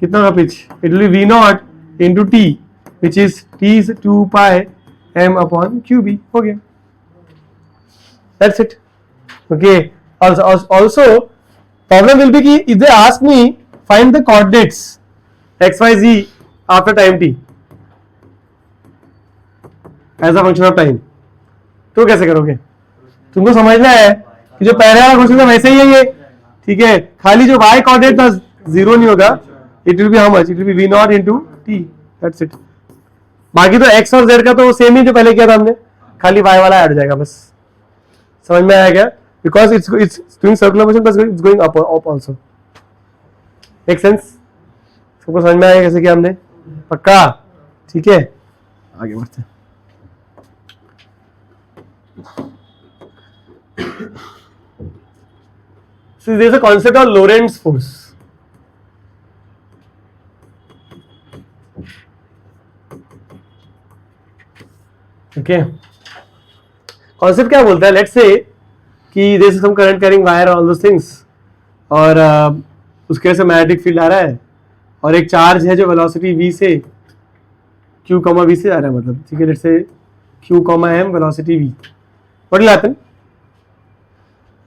कितना होगा pitch? It will be v naught into t, which is t is 2 pi m upon qb। हो गया, that's it। Okay, also problem will be कि if they ask me find the coordinates x y z after time t as a function of time, तो कैसे करोगे? तुमको समझना है कि जो पहले वाला क्वेश्चन था वैसे ही है ये, ठीक है? खाली जो y कोऑर्डिनेट था जीरो नहीं होगा, it will B how much? It will B v not into t, that's it. बाकी तो x और z का तो सेम ही जो पहले किया था हमने, खाली y वाला ऐड हो जाएगा बस। समझ में आया क्या? Because it's doing circular motion plus it's going up also. Make sense? सबको समझ में आया कैसे किया हमने? पक्का? ठीक है, आगे बढ़ते हैं। So there is a concept of Lorentz force. Okay, concept क्या बोलता है? Let's say कि there is some current carrying wire और all those things, और उसके वजह से मैग्नेटिक फील्ड आ रहा है, और एक चार्ज है जो वेलोसिटी v से q, v से आ रहा है, मतलब ठीक है, let's say q, m velocity v। What will happen?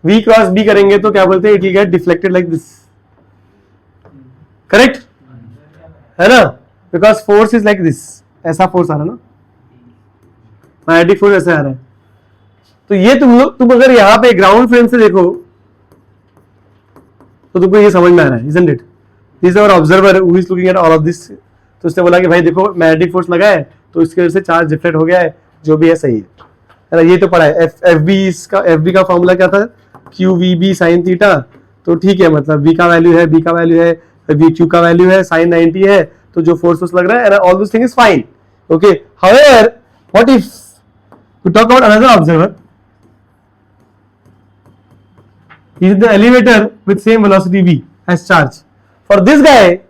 v cross b करेंगे तो क्या बोलते हैं? It will get deflected like this, correct है ना? Because force is like this, ऐसा फोर्स आ रहा है ना, मैग्नेटिक फोर्स ऐसे आ रहा है। तो ये तुम अगर यहाँ पे ग्राउंड फ्रेम से देखो तो तुमको ये समझ में आ रहा है, isn't it? This is our observer who is looking at all of this। तो उसने बोला कि भाई देखो मैग्नेटिक फोर्स लगा है तो इसकी वजह से चार्ज डिफ्लेक्ट हो गया है, जो भी है सही है ना? ये तो पढ़ा है। एफ बी का फॉर्मूला क्या था? Q V B sine theta. तो ठीक है, मतलब v का वैल्यू है, b का वैल्यू है, q का वैल्यू है, साइन 90 है, तो जो फोर्स लग रहा है, all this thing is fine. Okay, however what if we talk about another observer, he is in the elevator with same velocity v as charge. For this guy,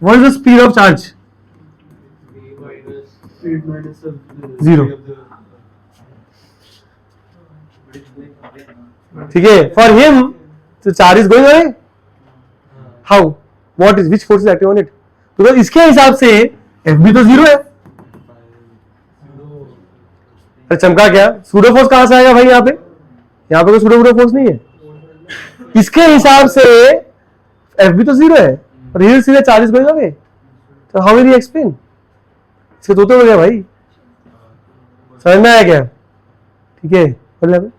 what is the speed of charge? Zero. ठीक है, for him the charge is going away. How? What is, which force is acting on it? तो इसके हिसाब से FB तो zero है। अरे चमका क्या? सूडो फोर्स कहां से आएगा भाई? यहाँ पे कोई सूडो फोर्स नहीं है। इसके हिसाब से FB तो जीरो है और ये सीधे चार्जेस गोइंग अवे। तो हाउ विल यू एक्सप्लेन? इसके दो तो हो गया भाई, समझ में आया क्या? ठीक है, मतलब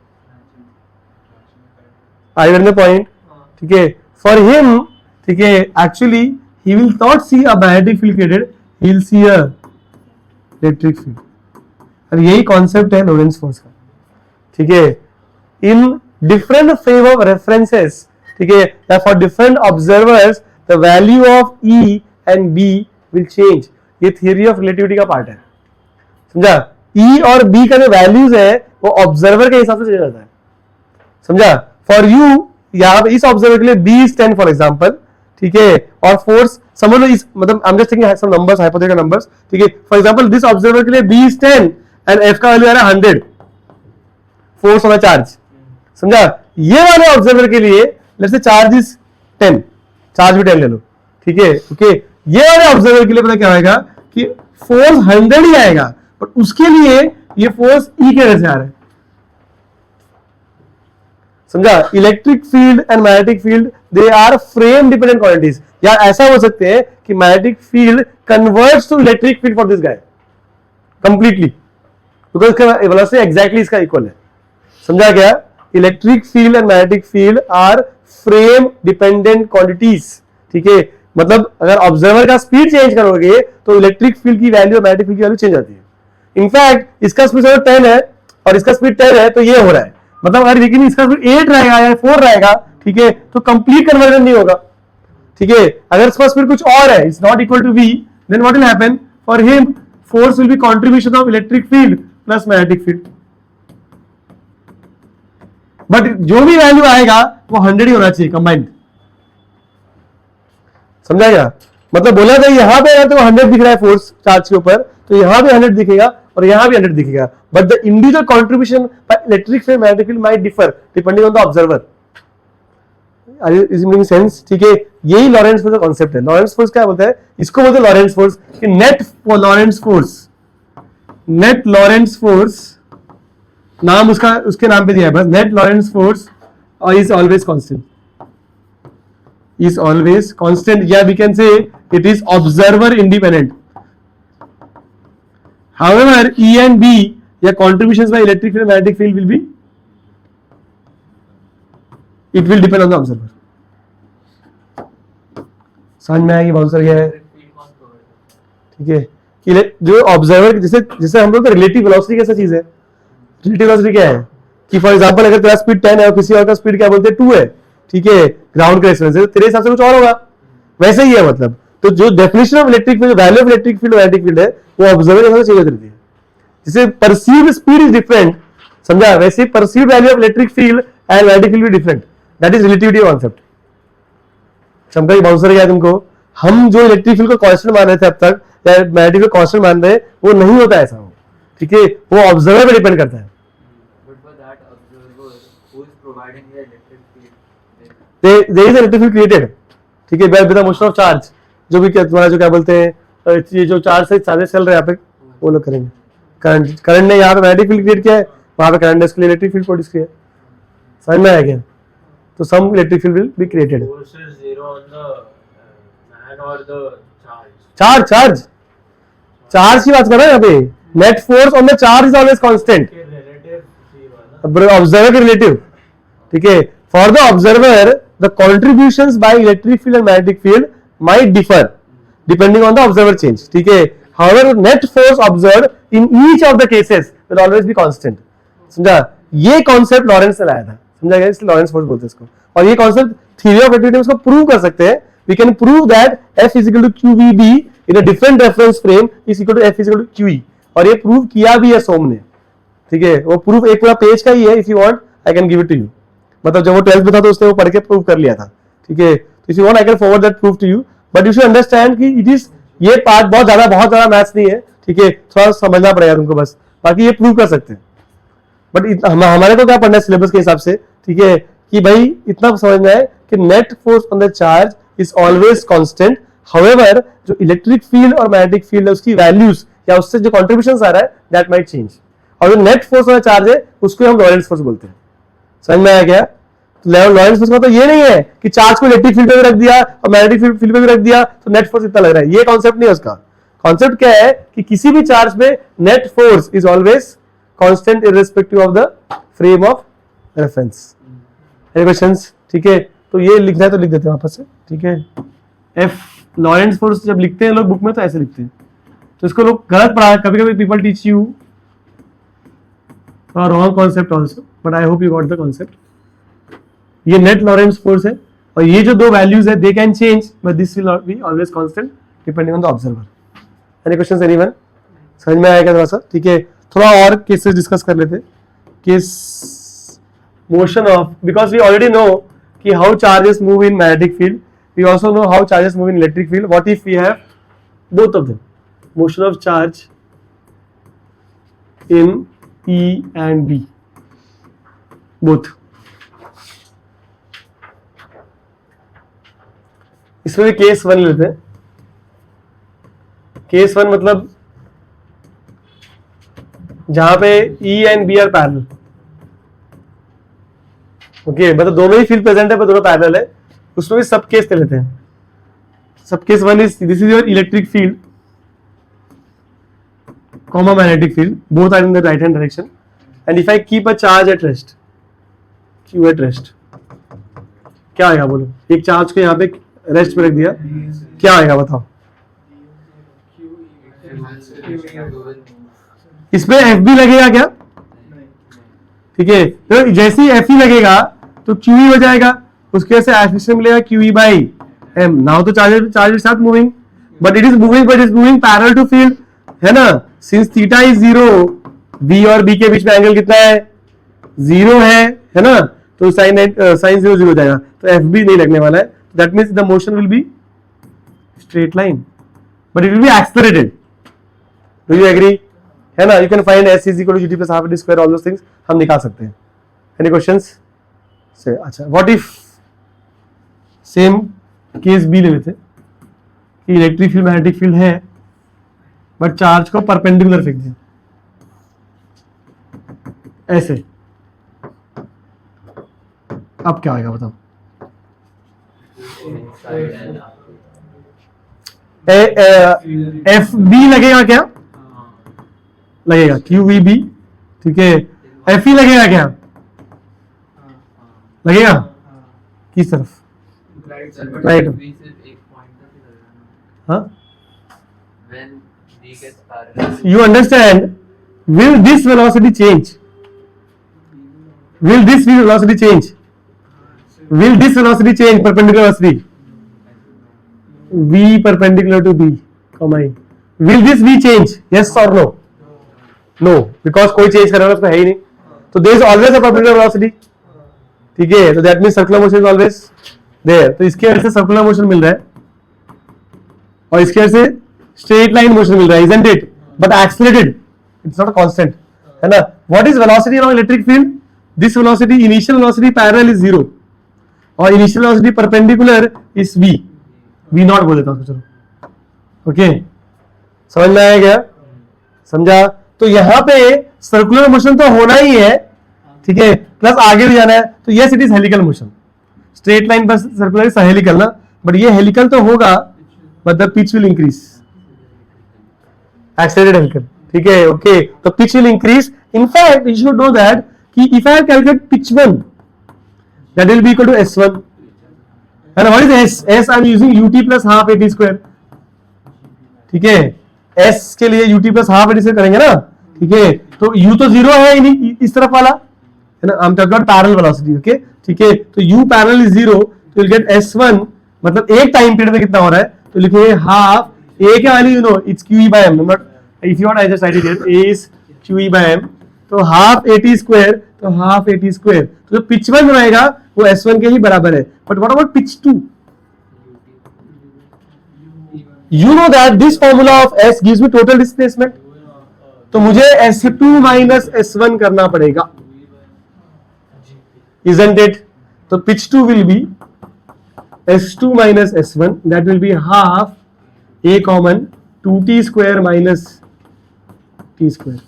आई गेट द पॉइंट. ठीक है, फॉर हिम, ठीक है, actually he will not see a magnetic field created, he will see a electric field. और यही कॉन्सेप्ट है लोरेंट्ज फोर्स का. ठीक है, in different frame of references, ठीक है, या for different observers the value of E and B will change. ये थियरी ऑफ रिलेटिविटी का पार्ट है, समझा? E और B का जो वैल्यूज है वो ऑब्जर्वर के हिसाब से चेंज होता है, समझा? फॉर यू, यहाँ पे इस ऑब्जर्वर के लिए B is 10 फॉर एग्जांपल, ठीक है, और फोर्स समझ लो, इस मतलब I am just taking some numbers, hypothetical numbers. ठीक है, फॉर एग्जांपल दिस ऑब्जर्वर के लिए B is 10 एंड F का वैल्यू आ रहा है 100 फोर्स ऑन द चार्ज, समझा? ये वाले ऑब्जर्वर के लिए let's say charge is 10, charge भी 10 ले लो. ठीक है, ओके, ये वाले ऑब्जर्वर के लिए पता क्या आएगा कि फोर्स 100 ही आएगा, बट उसके लिए ये फोर्स E के वजह से आ रहा है, समझा? Electric field and magnetic field they are frame dependent quantities. या ऐसा हो सकते हैं कि magnetic field converts to electric field for this guy completely, because इसका वेलोसिटी एग्जैक्टली इसका इक्वल है, समझा क्या? Electric field and magnetic field are frame dependent quantities. ठीक है, मतलब अगर ऑब्जर्वर का स्पीड चेंज करोगे तो इलेक्ट्रिक फील्ड की वैल्यू और मैग्नेटिक फील्ड की वैल्यू चेंज आती है. इनफैक्ट इसका स्पीड 10 है और इसका स्पीड 10 है, तो ये हो रहा है, मतलब अगर लेकिन इसका स्पीड 8 रहेगा या 4 रहेगा, ठीक है, तो कंप्लीट कन्वर्जन नहीं होगा. ठीक है, अगर इसका स्पीड कुछ और है, it's not equal to V, then what will happen? For him force will be contribution of electric field plus magnetic field. But जो भी वैल्यू आएगा वो 100 ही होना चाहिए कंबाइंड, समझा क्या? मतलब बोला था यहां पे तो 100 दिख रहा है फोर्स चार्ज के ऊपर, तो यहां भी 100 दिखेगा और यहां भी 100 दिखेगा, but the individual contribution by electric field magnetic field might differ depending on the observer. Is making sense? ठीक है, यही लॉरेंट्ज फोर्स का कांसेप्ट है. लॉरेंट्ज फोर्स क्या बोलता है? इसको बोलते हैं लॉरेंट्ज फोर्स कि net Lorentz force, net Lorentz force नाम उसका उसके नाम पे दिया है बस. Net Lorentz force is always constant, is always constant. Yeah, we can say it is observer independent. However, E and B, yeah, contributions by electric field and magnetic field will be, it will depend on the observer. समझ में आएगी बहुत सारी है, ठीक है? कि जो ऑब्जर्वर जैसे हम लोग रिलेटिव वेलोसिटी कैसा चीज है? रिलेटिव वेलोसिटी क्या है कि फॉर एग्जांपल अगर तेरा स्पीड 10 है और किसी और का स्पीड क्या बोलते हैं 2 है, ठीक है, ग्राउंड का रेफरेंस है, तेरे हिसाब से कुछ और होगा, वैसे ही है. मतलब तो जो definition of electric field, value of electric field magnetic field है, वो ऑब्जर्वर के हिसाब से चेंज होती है. जैसे परसीव्ड स्पीड इज डिफरेंट, समझा? वैसे perceived value of electric field and magnetic field भी different. That is relativity concept. समझा कि बाउंसर क्या तुमको? हम जो इलेक्ट्रिक फील्ड को कांस्टेंट मान रहे थे अब तक, या मैग्नेटिक फील्ड कांस्टेंट मान रहे हैं, वो नहीं होता ऐसा हो. ठीक है, वो ऑब्जर्वर पे डिपेंड करता है. There is an electric field created, ठीक है, with the motion of charge. जो भी तुम्हारा जो क्या बोलते हैं, ये जो चार्ज से चार्जेस चल रहे हैं यहाँ पे, वो लोग करेंगे. करंट ने यहाँ पे मैग्नेटिक फील्ड क्रिएट किया है, वहाँ पे करंट ने इसके लिए इलेक्ट्रिक फील्ड प्रोड्यूस किया है. समझ में आया क्या? तो some electric field will be created. Charge की बात कर रहे हैं यहाँ पे. Net force on the charge is always constant. Observer के रिलेटिव, ठीक है. For the observer the contributions by electric field and magnetic field might differ depending on the observer change. ठीक है, however net force observed in each of the cases will always be constant. समझा? ये concept Lawrence ने लाया था, समझा गया? इसलिए लॉरेंस फोर्स बोलते हैं इसको. और ये कॉन्सेप्ट थ्योरी ऑफ रिलेटिविटी में इसको प्रूव कर सकते हैं. we can prove that F is equal to QVB in a different reference frame is equal to F is equal to QE. और ये प्रूव किया भी है सोम ने. ठीक है, वो प्रूफ एक पूरा पेज का ही है. If you want I can give it to you. मतलब जब वो 12th में था तो उसने वो पढ़ के प्रूव कर लिया था. ठीक है, तो if you want I can forward that proof to you, but you should understand कि इट इज, ये पार्ट बहुत ज्यादा मैथ्स नहीं है. ठीक है, थोड़ा समझना पड़ेगा तुमको बस, बाकी ये प्रूव कर सकते हैं. बट हमारे को क्या पढ़ना है सिलेबस के हिसाब से, ठीक है, कि भाई इतना समझना है कि net force on the charge is always constant. However जो इलेक्ट्रिक फील्ड और मैग्नेटिक फील्ड है उसकी वैल्यूज या उससे जो कॉन्ट्रीब्यूशन आ रहा है दैट माइट चेंज. और जो net force on the charge है उसको हम लॉरेंट्ज फोर्स बोलते हैं. समझ में आया क्या? लॉरेंस फोर्स का तो ये नहीं है कि चार्ज को इलेक्ट्रिक फील्ड पे भी रख दिया और मैग्नेटिक फील्ड पे भी रख दिया तो नेट फोर्स इतना लग रहा है, ये कॉन्सेप्ट नहीं है उसका। कॉन्सेप्ट क्या है कि किसी भी चार्ज पे net force is always constant irrespective of the frame of reference. Any questions? ठीक है, तो ये लिखना है तो लिख देते हैं वापस से, ठीक है। एफ लॉरेंस फोर्स जब लिखते हैं लोग बुक में तो ऐसे लिखते हैं, तो इसको लोग गलत पढ़ा, कभी कभी people teach you wrong concept also, but I hope you got the concept. ये नेट लॉरेंस फोर्स है और ये जो दो वैल्यूज है they can change but this will be always constant depending on the observer. Any questions anyone? समझ में आएगा थोड़ा सा? ठीक है, थोड़ा और केसेस डिस्कस कर लेते हैं। Case motion of, because we already know कि how charges move in magnetic field, we also know how charges move in electric field. What if we have both of them, motion of charge in E and B, both. इसमें भी case 1 लेते हैं। Case 1 मतलब जहां पे E and B are parallel, okay, मतलब दोनों ही field present है पर दोनों पैरेलल है, उसमें भी सब केस ले लेते हैं। सब case 1 is this is your electric field comma magnetic field, both are in the right hand direction, and if I keep a charge at rest, Q at rest, क्या आएगा बोलो? एक चार्ज को यहाँ पे रेस्ट पे रख दिया, क्या आएगा बताओ? इसमें FB लगेगा क्या? ठीक है, तो जैसे ही FE लगेगा तो QE हो जाएगा, उसके वजह से एक्सेलरेशन मिलेगा QE by M. Now the charge is not moving, but it is moving parallel to field, है ना? Since theta is 0, B और B के बीच में एंगल कितना है? 0 है ना? तो sin 0 0 हो जाएगा, तो FB नहीं लगने वाला है। That means the motion will be straight line, but it will be accelerated. Do you agree? है ना? You can find S is equal to GT plus half a d square, all those things हम निकाल सकते हैं। Any questions? से अच्छा, what if same case बी ले लेते कि इलेक्ट्रिक फील्ड मैग्नेटिक फील्ड है बट चार्ज को परपेंडिकुलर फेंक दिया ऐसे, अब क्या आएगा बताओ? एफ बी लगेगा क्या? लगेगा QVB, ठीक है। FE लगेगा क्या? लगेगा किस तरफ? राइट। हाँ, you understand? Will this velocity change? Will this velocity change? Will this velocity change? Perpendicular velocity V perpendicular to B, comma E. Will this V change? Yes or no? No, because कोई change करने वाला उसमें है ही नहीं, तो there is always a perpendicular velocity, ठीक है। तो that means circular motion is always there, तो इसके वजह से सर्कुलर मोशन मिल रहा है और इसके वजह से स्ट्रेट लाइन मोशन मिल रहा है, isn't it? But accelerated, it's not a constant, है ना? What is velocity along electric field? This velocity, initial velocity parallel is 0 और initial velocity perpendicular is V, V not बोल देता हूँ उसको, चलो ओके, समझ में आया क्या? समझा? तो यहाँ पे सर्कुलर मोशन तो होना ही है, ठीक है, प्लस आगे भी जाना है, तो yes it is helical motion. Straight line पर सर्कुलर इज हेलिकल ना, बट ये हेलिकल तो होगा but the pitch will increase, accelerated helical, ठीक है, ओके। तो pitch will increase, in fact you should know that कि if I calculate pitch 1 that will be equal to S1, and what is S? S I am using UT plus half AT square, ठीक है। S के लिए UT plus half AT square करेंगे ना, ठीक है। तो U तो 0 है नहीं, इस तरफ वाला है ना, हम talking about parallel velocity, okay, ठीक है। तो U पैरेलल इज 0, तो विल गेट S1, मतलब एक टाइम पीरियड में कितना हो रहा है, तो लिखिए हाफ A क्या value you know, it's QE by M, not if you want I just right it here, A is QE by M, तो हाफ AT स्क्वायर, तो हाफ AT स्क्वायर, तो जो पिच 1 रहेगा वो S1 के ही बराबर है। But what about pitch 2? You know that this formula of S gives me total displacement, तो मुझे S2 minus S1 करना पड़ेगा, isn't it? तो pitch 2 will be S2 minus S1, that will be half A common 2T square minus T square,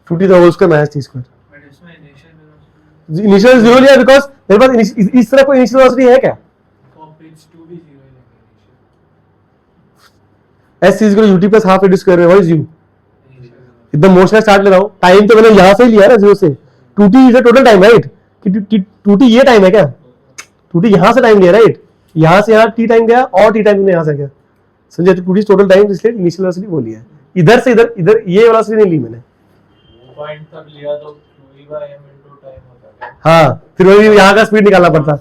2T the whole square minus T square। Initial 0 लिया because मेरे पास इस तरह कोई initial velocity है क्या? For pitch 2 भी 0 ही लगेगा s is equal to ut plus half a d square. What is u? initial. एकदम मोशन का स्टार्ट ले रहा हूँ, टाइम तो मैंने यहाँ से ही लिया ना 0 से. 2t is the total time right, कि 2t ये टाइम है क्या? 2t यहाँ से टाइम लिया राइट, यहाँ से यहाँ t टाइम गया और t टाइम तुमने यहाँ से गया, समझे? तो 2t टोटल टाइम, इसलिए इनिशियल वेलोसिटी वो लिया है. इधर से इधर ये वेलोसिटी नहीं ली मैंने. पॉइंट तक लिया तो v/m into टाइम होता है. हाँ, फिर वही यहाँ का स्पीड निकालना पड़ता,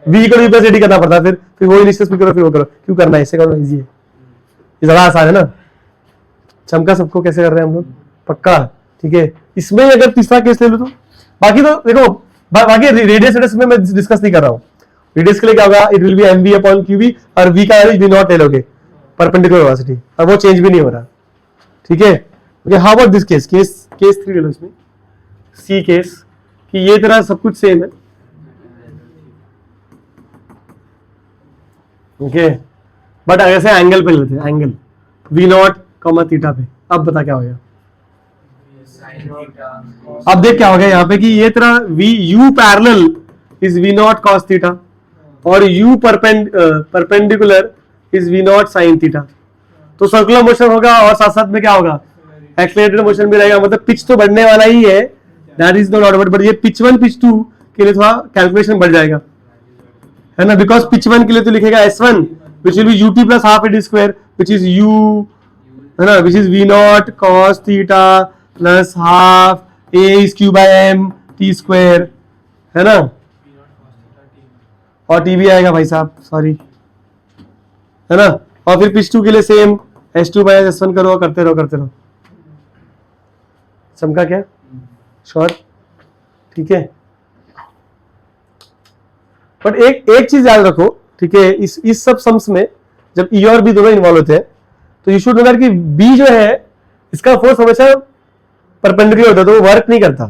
v को v प्लस ad करना पड़ता, फिर वो इनिशियल स्पीड करो फिर वो करो. क्यों करना है? इससे करना इजी है, ये ज्यादा आसान है ना. चमका सबको कैसे कर रहे हैं हम लोग, पक्का. ठीक है, इसमें अगर तीसरा केस ले लो तो बाकी तो देखो, बाकी रेडियस में मैं डिस्कस नहीं कर रहा हूँ. रेडियस के लिए क्या होगा, it will be mv upon qv, और v का वैल्यू v नॉट ले लोगे, परपेंडिकुलर वेलोसिटी, और वो चेंज भी नहीं हो रहा. ठीक है. Okay, how about this case 3 ले लो इसमें, सी केस, कि ये तरह सब कुछ सेम है. ओके, बट ऐसे एंगल पे लेते हैं, angle v not comma theta पे. अब बता क्या हो गया. Sin theta. अब देख क्या हो गया यहाँ पे, कि ये तरह v u parallel is v not cos theta, और u perpendicular is v not sin theta. तो सर्कुलर मोशन होगा और साथ साथ में क्या होगा, एक्सेलरेटेड मोशन भी रहेगा. मतलब पिच तो बढ़ने वाला ही है, that is not doubt, but ये पिच 1 पिच 2 के लिए थोड़ा कैलकुलेशन बढ़ जाएगा, है ना. बिकॉज पिच 1 के लिए तो लिखेगा s1 which will be ut plus half ad square, which is u, है ना, which is v naught cos theta plus half a is q by m t square, है ना. और t भी आएगा भाई साहब, सॉरी, है ना. और फिर पिच 2 के लिए सेम s2 by s1 करो, करते रहो. चमका क्या? श्योर. ठीक है. बट एक चीज याद रखो, ठीक है, इस सब सम्स में जब ई और बी दोनों इन्वॉल्व होते हैं, तो यू शुड नो दैट कि बी जो है इसका फोर्स हमेशा परपेंडिकुलर होता है, तो वो वर्क नहीं करता.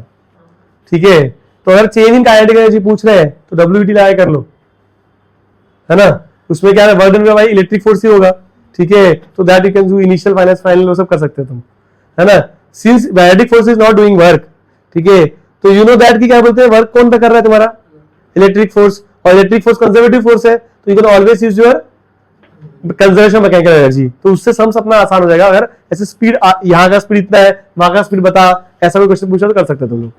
ठीक है. तो अगर चेंज इन काइनेटिक एनर्जी पूछ रहे हैं तो डब्ल्यूटी लगा कर लो, है ना. उसमें क्या है, वर्क डन भाई इलेक्ट्रिक फोर्स ही होगा. ठीक है. तो that you can do initial, final वो सब कर सकते हो तुम, है ना. Since magnetic force is not doing work, ठीक है, तो यू नो दैट कि क्या बोलते हैं, वर्क कौन कर रहा है तुम्हारा, इलेक्ट्रिक फोर्स. और इलेक्ट्रिक फोर्स कंजर्वेटिव फोर्स है, तो you can always use your conservation mechanical energy. तो उससे सम अपना आसान हो जाएगा. अगर ऐसे स्पीड, यहाँ का स्पीड इतना है, वहां का स्पीड बता, ऐसा कोई क्वेश्चन पूछा तो कर सकते हो तुम लोग,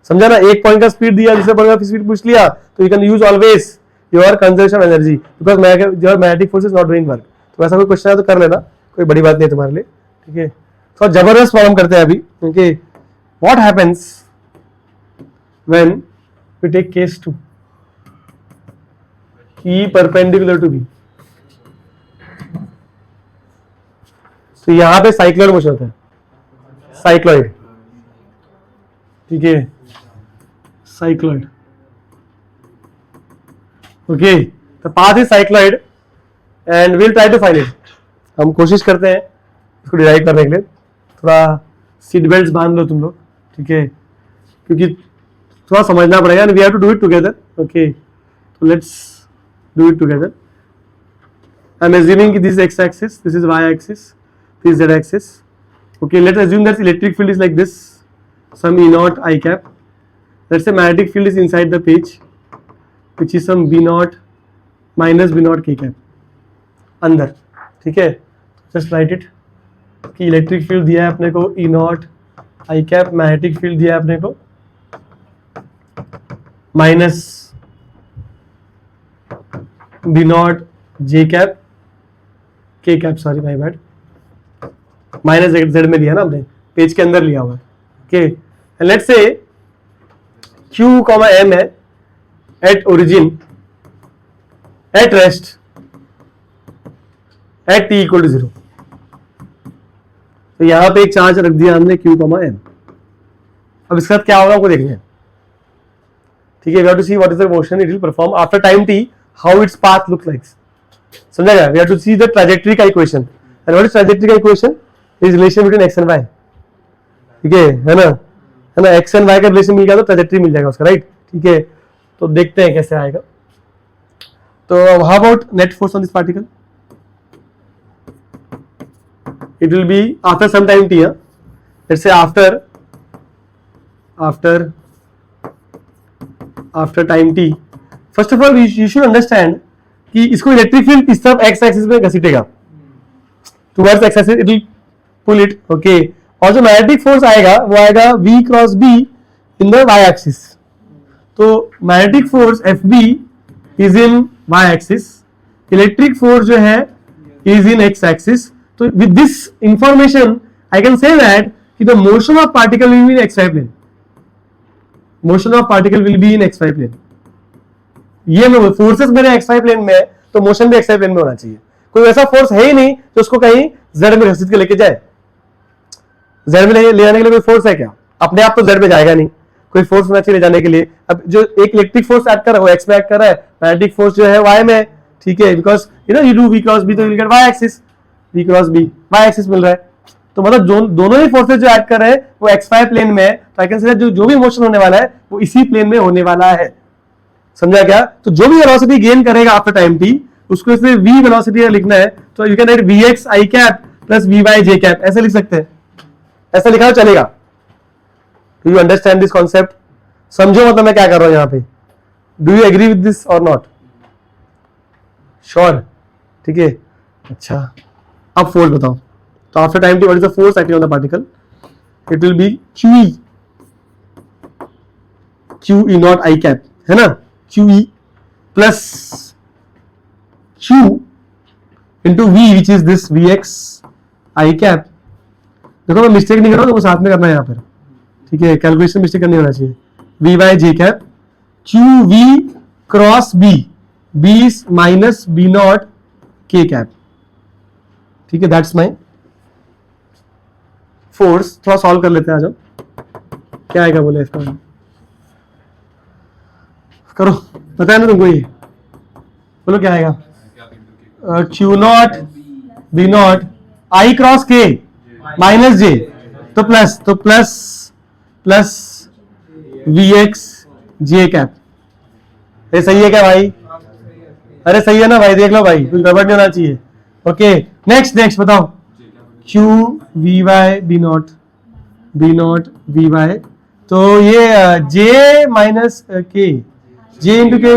समझा ना. एक पॉइंट का स्पीड दिया, दूसरे पॉइंट का स्पीड पूछ लिया, तो you can use always your conservation energy, because your magnetic force is not doing work. तो ऐसा कोई क्वेश्चन है तो कर लेना, कोई बड़ी बात नहीं है तुम्हारे लिए. ठीक है. तो जबरदस्त प्रॉब्लम करते हैं अभी, क्योंकि what happens when we take case 2, E perpendicular to B. तो यहां पे साइक्लॉइड मोशन होता है, साइक्लॉइड. ठीक है, साइक्लॉइड. ओके, तो path is cycloid and will try to find it. हम कोशिश करते हैं इसको डिराइव करने के लिए. थोड़ा सीट बेल्ट बांध लो तुम लोग, ठीक है, क्योंकि थोड़ा समझना पड़ेगा. And we have to do it together. Okay, तो let's do it together. I'm assuming this is x-axis, this is y-axis, this is z-axis. Okay, let's assume that electric field is like this, some E naught I cap. Let's say magnetic field is inside the page, which is some B naught minus B naught K cap. अंदर, ठीक है. Just write it. कि electric field दिया है अपने को E naught I cap, magnetic field दिया है अपने को minus B naught J cap K cap, sorry my bad, minus Z में लिया ना हमने, पेज के अंदर लिया हुआ है. Okay, let's say Q, M है at origin, at rest, at T equal to 0. तो यहां पे एक चार्ज रख दिया हमने Q, M. अब इसके साथ क्या होगा आपको देखना है. ठीक है, we have to see what is the motion it will perform after time t, how its path looks like. समझा गया? We have to see the trajectory का equation. And what is trajectory का equation? Is relation between x and y. ठीक है ना, है ना. x and y का रिलेशन मिल गया तो trajectory मिल जाएगा उसका, राइट. ठीक है, तो देखते हैं कैसे आएगा. तो how about net force on this particle? It will be after some time t. Let's say after after time T, first of all you should understand कि इसको इलेक्ट्रिक फील्ड इस तरफ एक्स एक्सिस में घसीटेगा, towards X axis it will pull it, okay. और जो magnetic force आएगा वो आएगा v cross b in the y axis. तो magnetic force Fb is in y axis, electric force जो है इज इन x एक्सिस। तो with this information I can say that कि the motion of particle will be in xy plane, motion of particle will be in xy plane. ये forces मेरे xy plane में है तो motion भी xy plane में होना चाहिए। कोई ऐसा फोर्स है ही नहीं जो उसको कहीं z में घसीट के लेके जाए। z में ले जाने के लिए कोई फोर्स है क्या? अपने आप तो z में जाएगा नहीं, कोई फोर्स होना चाहिए ले जाने के लिए। अब जो एक इलेक्ट्रिक फोर्स एक्ट कर रहा है वो x में एक्ट कर रहा है, मैग्नेटिक फोर्स जो है y में, ठीक है, because you do v cross b तो will get y axis, v cross b y axis मिल रहा है। तो मतलब दोनों ही फोर्सेस जो एक्ट कर रहे हैं वो xy प्लेन में है, तो आई कैन से जो भी मोशन होने वाला है वो इसी प्लेन में होने वाला है। समझा क्या? तो जो भी वेलोसिटी गेन करेगा आफ्टर टाइम t उसको इसमें v वेलोसिटी लिखना है, तो you can write vx i cap plus vy j cap, ऐसे लिख सकते हैं। ऐसा लिखा तो चलेगा। Do you understand this concept? समझो मतलब मैं क्या कर रहा हूं यहां पे। Do you agree with this और नॉट? श्योर, ठीक है। अच्छा, अब फोर्स बताओ। तो after time T what is the force acting on the particle? It will be q e not i cap, है ना, q e plus q into v which is this vx i cap. देखो मैं mistake नहीं कर रहा हूं, तो साथ में करना है यहाँ पर, ठीक है, कैलकुलेशन मिस्टेक नहीं होना चाहिए। v by j cap q v cross b, b minus b naught k cap, ठीक है, दैट्स माई फोर्स। थोड़ा सॉल्व कर लेते हैं, आ जाओ। क्या आएगा बोले इसका, करो, पता है ना तुमको ये, बोलो क्या आएगा। q not b not i cross k minus j, तो प्लस vx j कैप। ये सही है क्या भाई? अरे सही है ना भाई, देख लो भाई, कुछ गड़बड़ नहीं होना चाहिए। ओके, नेक्स्ट बताओ। q v y b not v y, तो ये j minus k, j into के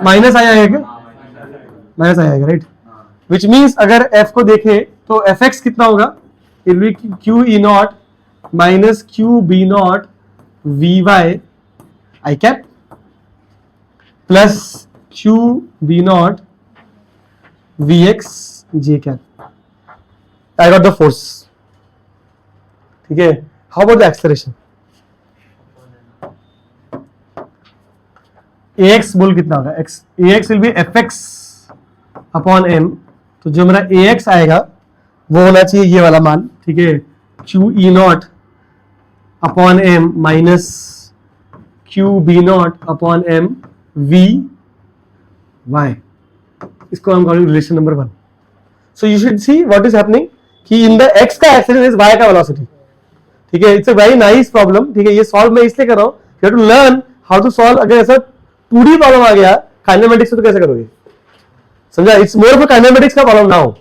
माइनस आएगा क्या? माइनस आएगा, राइट। विच मीन्स अगर f को देखे तो fx कितना होगा? It will be q e not minus q b not v y i cap plus q b not vx j cap. I got the force, ठीक है। How about the acceleration? ax बोल कितना होगा? ax will be fx upon m। तो जो मेरा ax आएगा वो होना चाहिए ये वाला मान, ठीक है, q e naught upon m minus q b naught upon m v y। इसको हम calling relation number 1। So you should see what is happening कि इन द x का एक्सेलरेशन इज y का वेलोसिटी, ठीक है। It's a very nice problem, ठीक है। ये सॉल्व मैं इसलिए कर रहा हूं, you have to learn how to solve. अगर ऐसा 2D प्रॉब्लम आ गया काइनेमेटिक्स से तो कैसे करोगे? समझा? इट्स मोर ऑफ काइनेमेटिक्स का प्रॉब्लम नाउ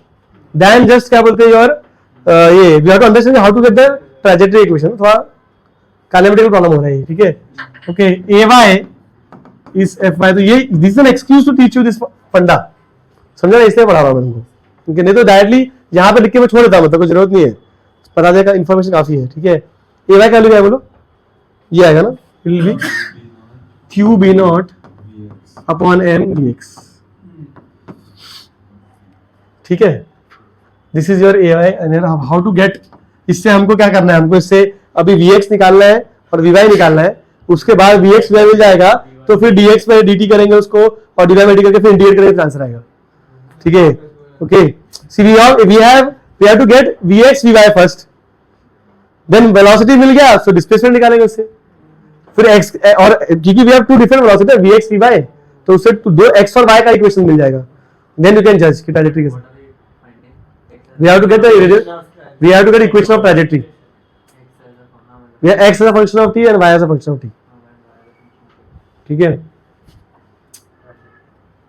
देन जस्ट क्या बोलते हैं योर ये we have to understand how to get the trajectory equation. थोड़ा काइनेमेटिकल प्रॉब्लम हो रहा है, ठीक है। ओके, ay इज fy, तो ये this is an excuse to teach you this funda. समझा ना? इसलिए पढ़ा रहा हूं मैं तुमको, क्योंकि नहीं तो डायरेक्टली यहां पे लिख के मैं छोड़ देता, मतलब कोई जरूरत नहीं है, पता देगा इंफॉर्मेशन काफी है, ठीक है। ay क्या लिखा है बोलो? ये आएगा ना, it will be q b naught upon m vx, ठीक है। This is your ay and how to get. इससे हमको क्या करना है? हमको इससे अभी vx निकालना है और vy निकालना है। उसके बाद vx vy मिल जाएगा तो फिर dx by dt करेंगे उसको, और dy by dt करके फिर इंटीग्रेट करेंगे, आंसर आएगा, ठीक है। Okay, see we have to get vx vy first, then velocity मिल गया तो डिस्प्लेसमेंट निकालेंगे उससे, फिर x, और क्योंकि we have two different velocity vx vy, तो उससे दो x और y का इक्वेशन मिल जाएगा। देन यू कैन जज कि ट्रैजेक्टरी कैसे। We have to get equation of trajectory. We have x as a function of t and y as a function of t, ठीक है।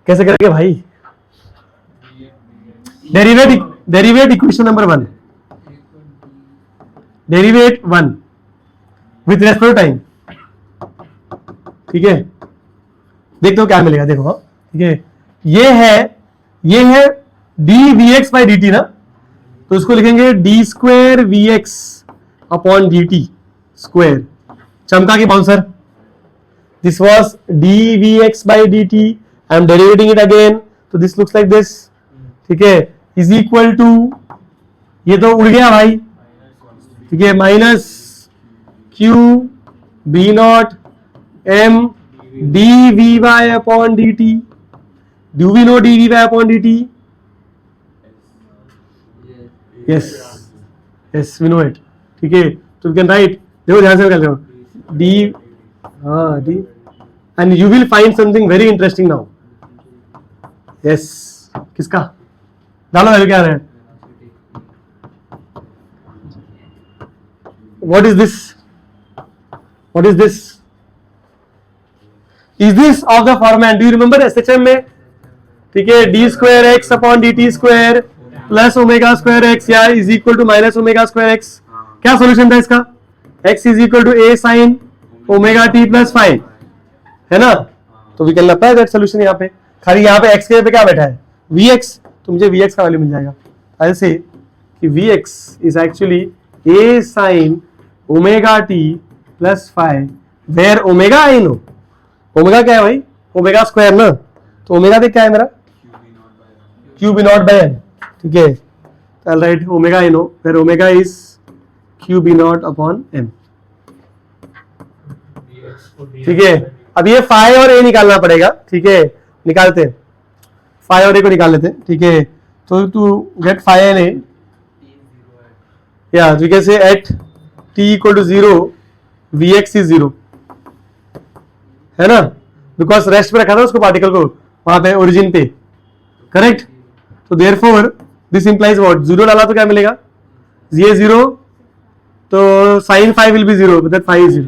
कैसे करेंगे भाई? Derivate equation number 1, derivate 1 with respect to time. ठीक है, देखते हो क्या मिलेगा, देखो हाँ, ठीक है, ये है D V X by D T ना, तो इसको लिखेंगे D square V X upon D T square, चमका की bouncer, this was D V X by D T, I am derivating it again, तो दिस लुक्स लाइक दिस, ठीक है, is equal to, ये तो उड़ गया भाई, ठीक है, minus Q B naught M D V Y upon D T, do we know D V Y upon D T? Yes yes we know it, ठीक है, तो वी कैन राइट, देखो ध्यान से कर रहे हो डी, हाँ D, and you will find something very interesting now, yes, किसका डालो वैल्यू क्या है, what is this, what is this, is this of the format, do you remember SHM में, ठीक है, d square x upon D t square plus omega square x या is equal to minus omega square x, क्या solution था इसका, x is equal to a sine omega T plus five, है ना, तो we can apply that solution यहाँ पे, खाली यहाँ पे एक्स के पे क्या बैठा है वी एक्स, तो मुझे वी एक्स का वैल्यू मिल जाएगा, ऐसे कि V x is actually A sine omega T plus five, where omega I know, omega क्या है भाई, ओमेगा स्क्वायर ना, तो ओमेगा देख क्या है मेरा, Q B naught by N, ठीक है, तो write omega I know, where omega is Q B not upon M, ठीक है, अब ये फाइव और ए निकालना पड़ेगा, ठीक है, निकालते हैं, फाइव और ए को निकाल लेते हैं, ठीक है, तो to get five and A, या we can say at t equal to 0 vx is 0, है ना, बिकॉज रेस्ट पे रखा था उसको पार्टिकल को वहां पे ओरिजिन पे, करेक्ट, तो देयरफॉर दिस इंप्लाइज व्हाट, 0 डाला तो क्या मिलेगा, ये 0, तो sine 5 will be 0, that 5 is 0,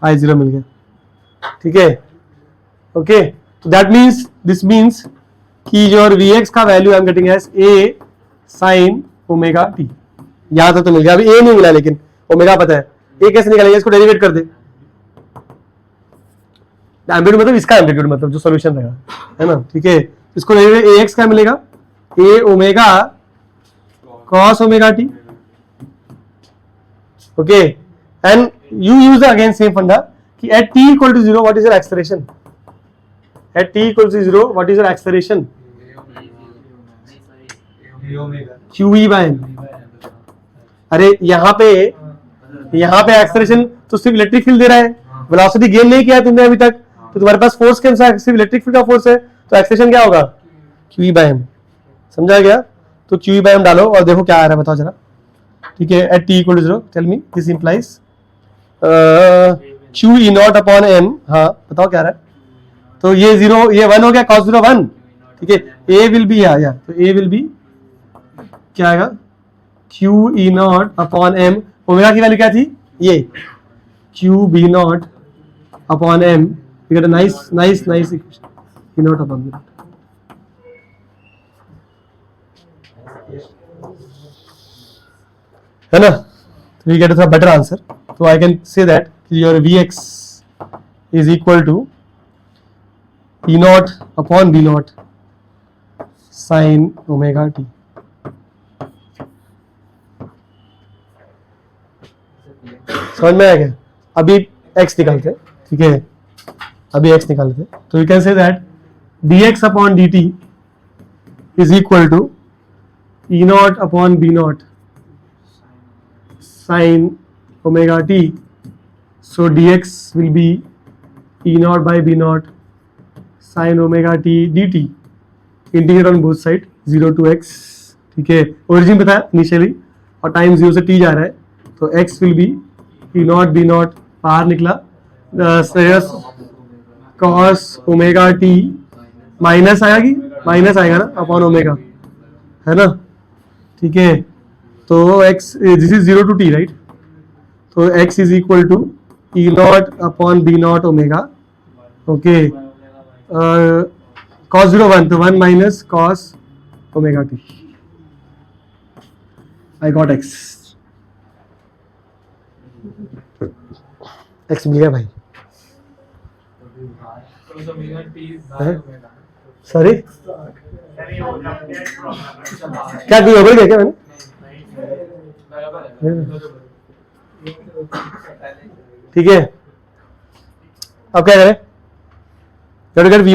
5 0 मिल गया, ठीक है, ओके, तो दैट मीन्स, दिस मीन्स कि योर vx का वैल्यू I am getting as a sine omega T, यहां तक तो मिल गया, अभी a नहीं मिला लेकिन ओमेगा पता है, ए कैसे निकालेंगे, इसको डेरिवेट कर दे, एम्पलीट्यूड मतलब इसका एम्पलीट्यूड मतलब जो सॉल्यूशन रहेगा, है ना, ठीक है, इसको डेरिवेट ए एक्स क्या मिलेगा, a omega cos omega t, okay, and you use again same funda कि at T equal to 0 what is your acceleration, at T equal to 0 what is your acceleration, q e by m, अरे यहाँ पे acceleration तो सिर्फ electric field दे रहा है, velocity gain नहीं किया तुमने अभी तक, तो तुम्हारे पास फोर्स के अनुसार सिर्फ इलेक्ट्रिक फील्ड का फोर्स है, तो एक्सेलरेशन क्या होगा, क्यू बाय एम, समझा गया, तो क्यू बाय एम डालो और देखो क्या आ रहा है, बताओ जरा, ठीक है, at T equal to 0, tell me this implies Q E not upon M, हाँ बताओ क्या आ रहा है, तो ये 0 ये 1 हो गया, cos 0 1, ठीक है, ए विल बी या तो ए विल बी क्या आएगा, q E not upon m, omega की वैल्यू क्या थी, ये q B not upon m, we get a nice equation, b not upon B not, है ना, तो we get a better answer, तो I can say that your v x is equal to E not upon B not sine omega t, समझ में आ गया, अभी x निकालते हैं, ठीक है, अभी x निकालते हैं, तो you can say that dx upon dt is equal to E not upon B not sine omega T, so dx will be E naught by B not sine omega T dt, integrate on both side 0 to x, ठीक है, origin पता है initially और time 0 से t जा रहा है, तो x will be E naught B naught, बाहर निकला कॉस ओमेगा टी, माइनस आएगा कि माइनस आएगा ना अपॉन ओमेगा, है ना, ठीक है, तो x this is 0 to t right, तो x is equal to E not upon B naught omega, okay, cos 0 1, तो 1 minus cos omega T, I got x, x मिल गया भाई, So omega t by omega. Sorry Can you compare from क्या कोई गड़बड़ी है क्या मैंने? बराबर है. ठीक है, अब क्या करें? Let us get Vy.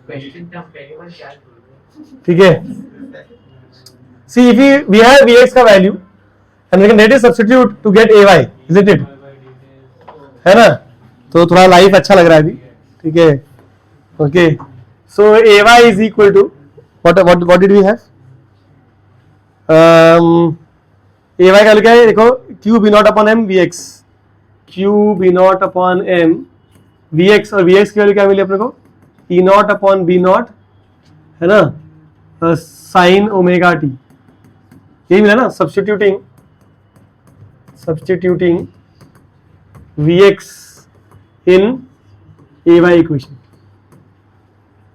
question term anyone can do. ठीक है, see if we have Vx का value and we can let it substitute to get Ay, isn't it? है ना? तो थोड़ा लाइफ अच्छा लग रहा है अभी. ठीक है, okay. So Ay is equal to what did we have? Ay का क्या है? देखो Q B naught upon M Vx, Q B naught upon M Vx, और Vx की वैल्यू क्या मिली अपने को? E naught upon B naught, है ना, साइन ओमेगा टी, यही मिला ना. सब्स्टिट्यूटिंग Vx इन Ay इक्वेशन.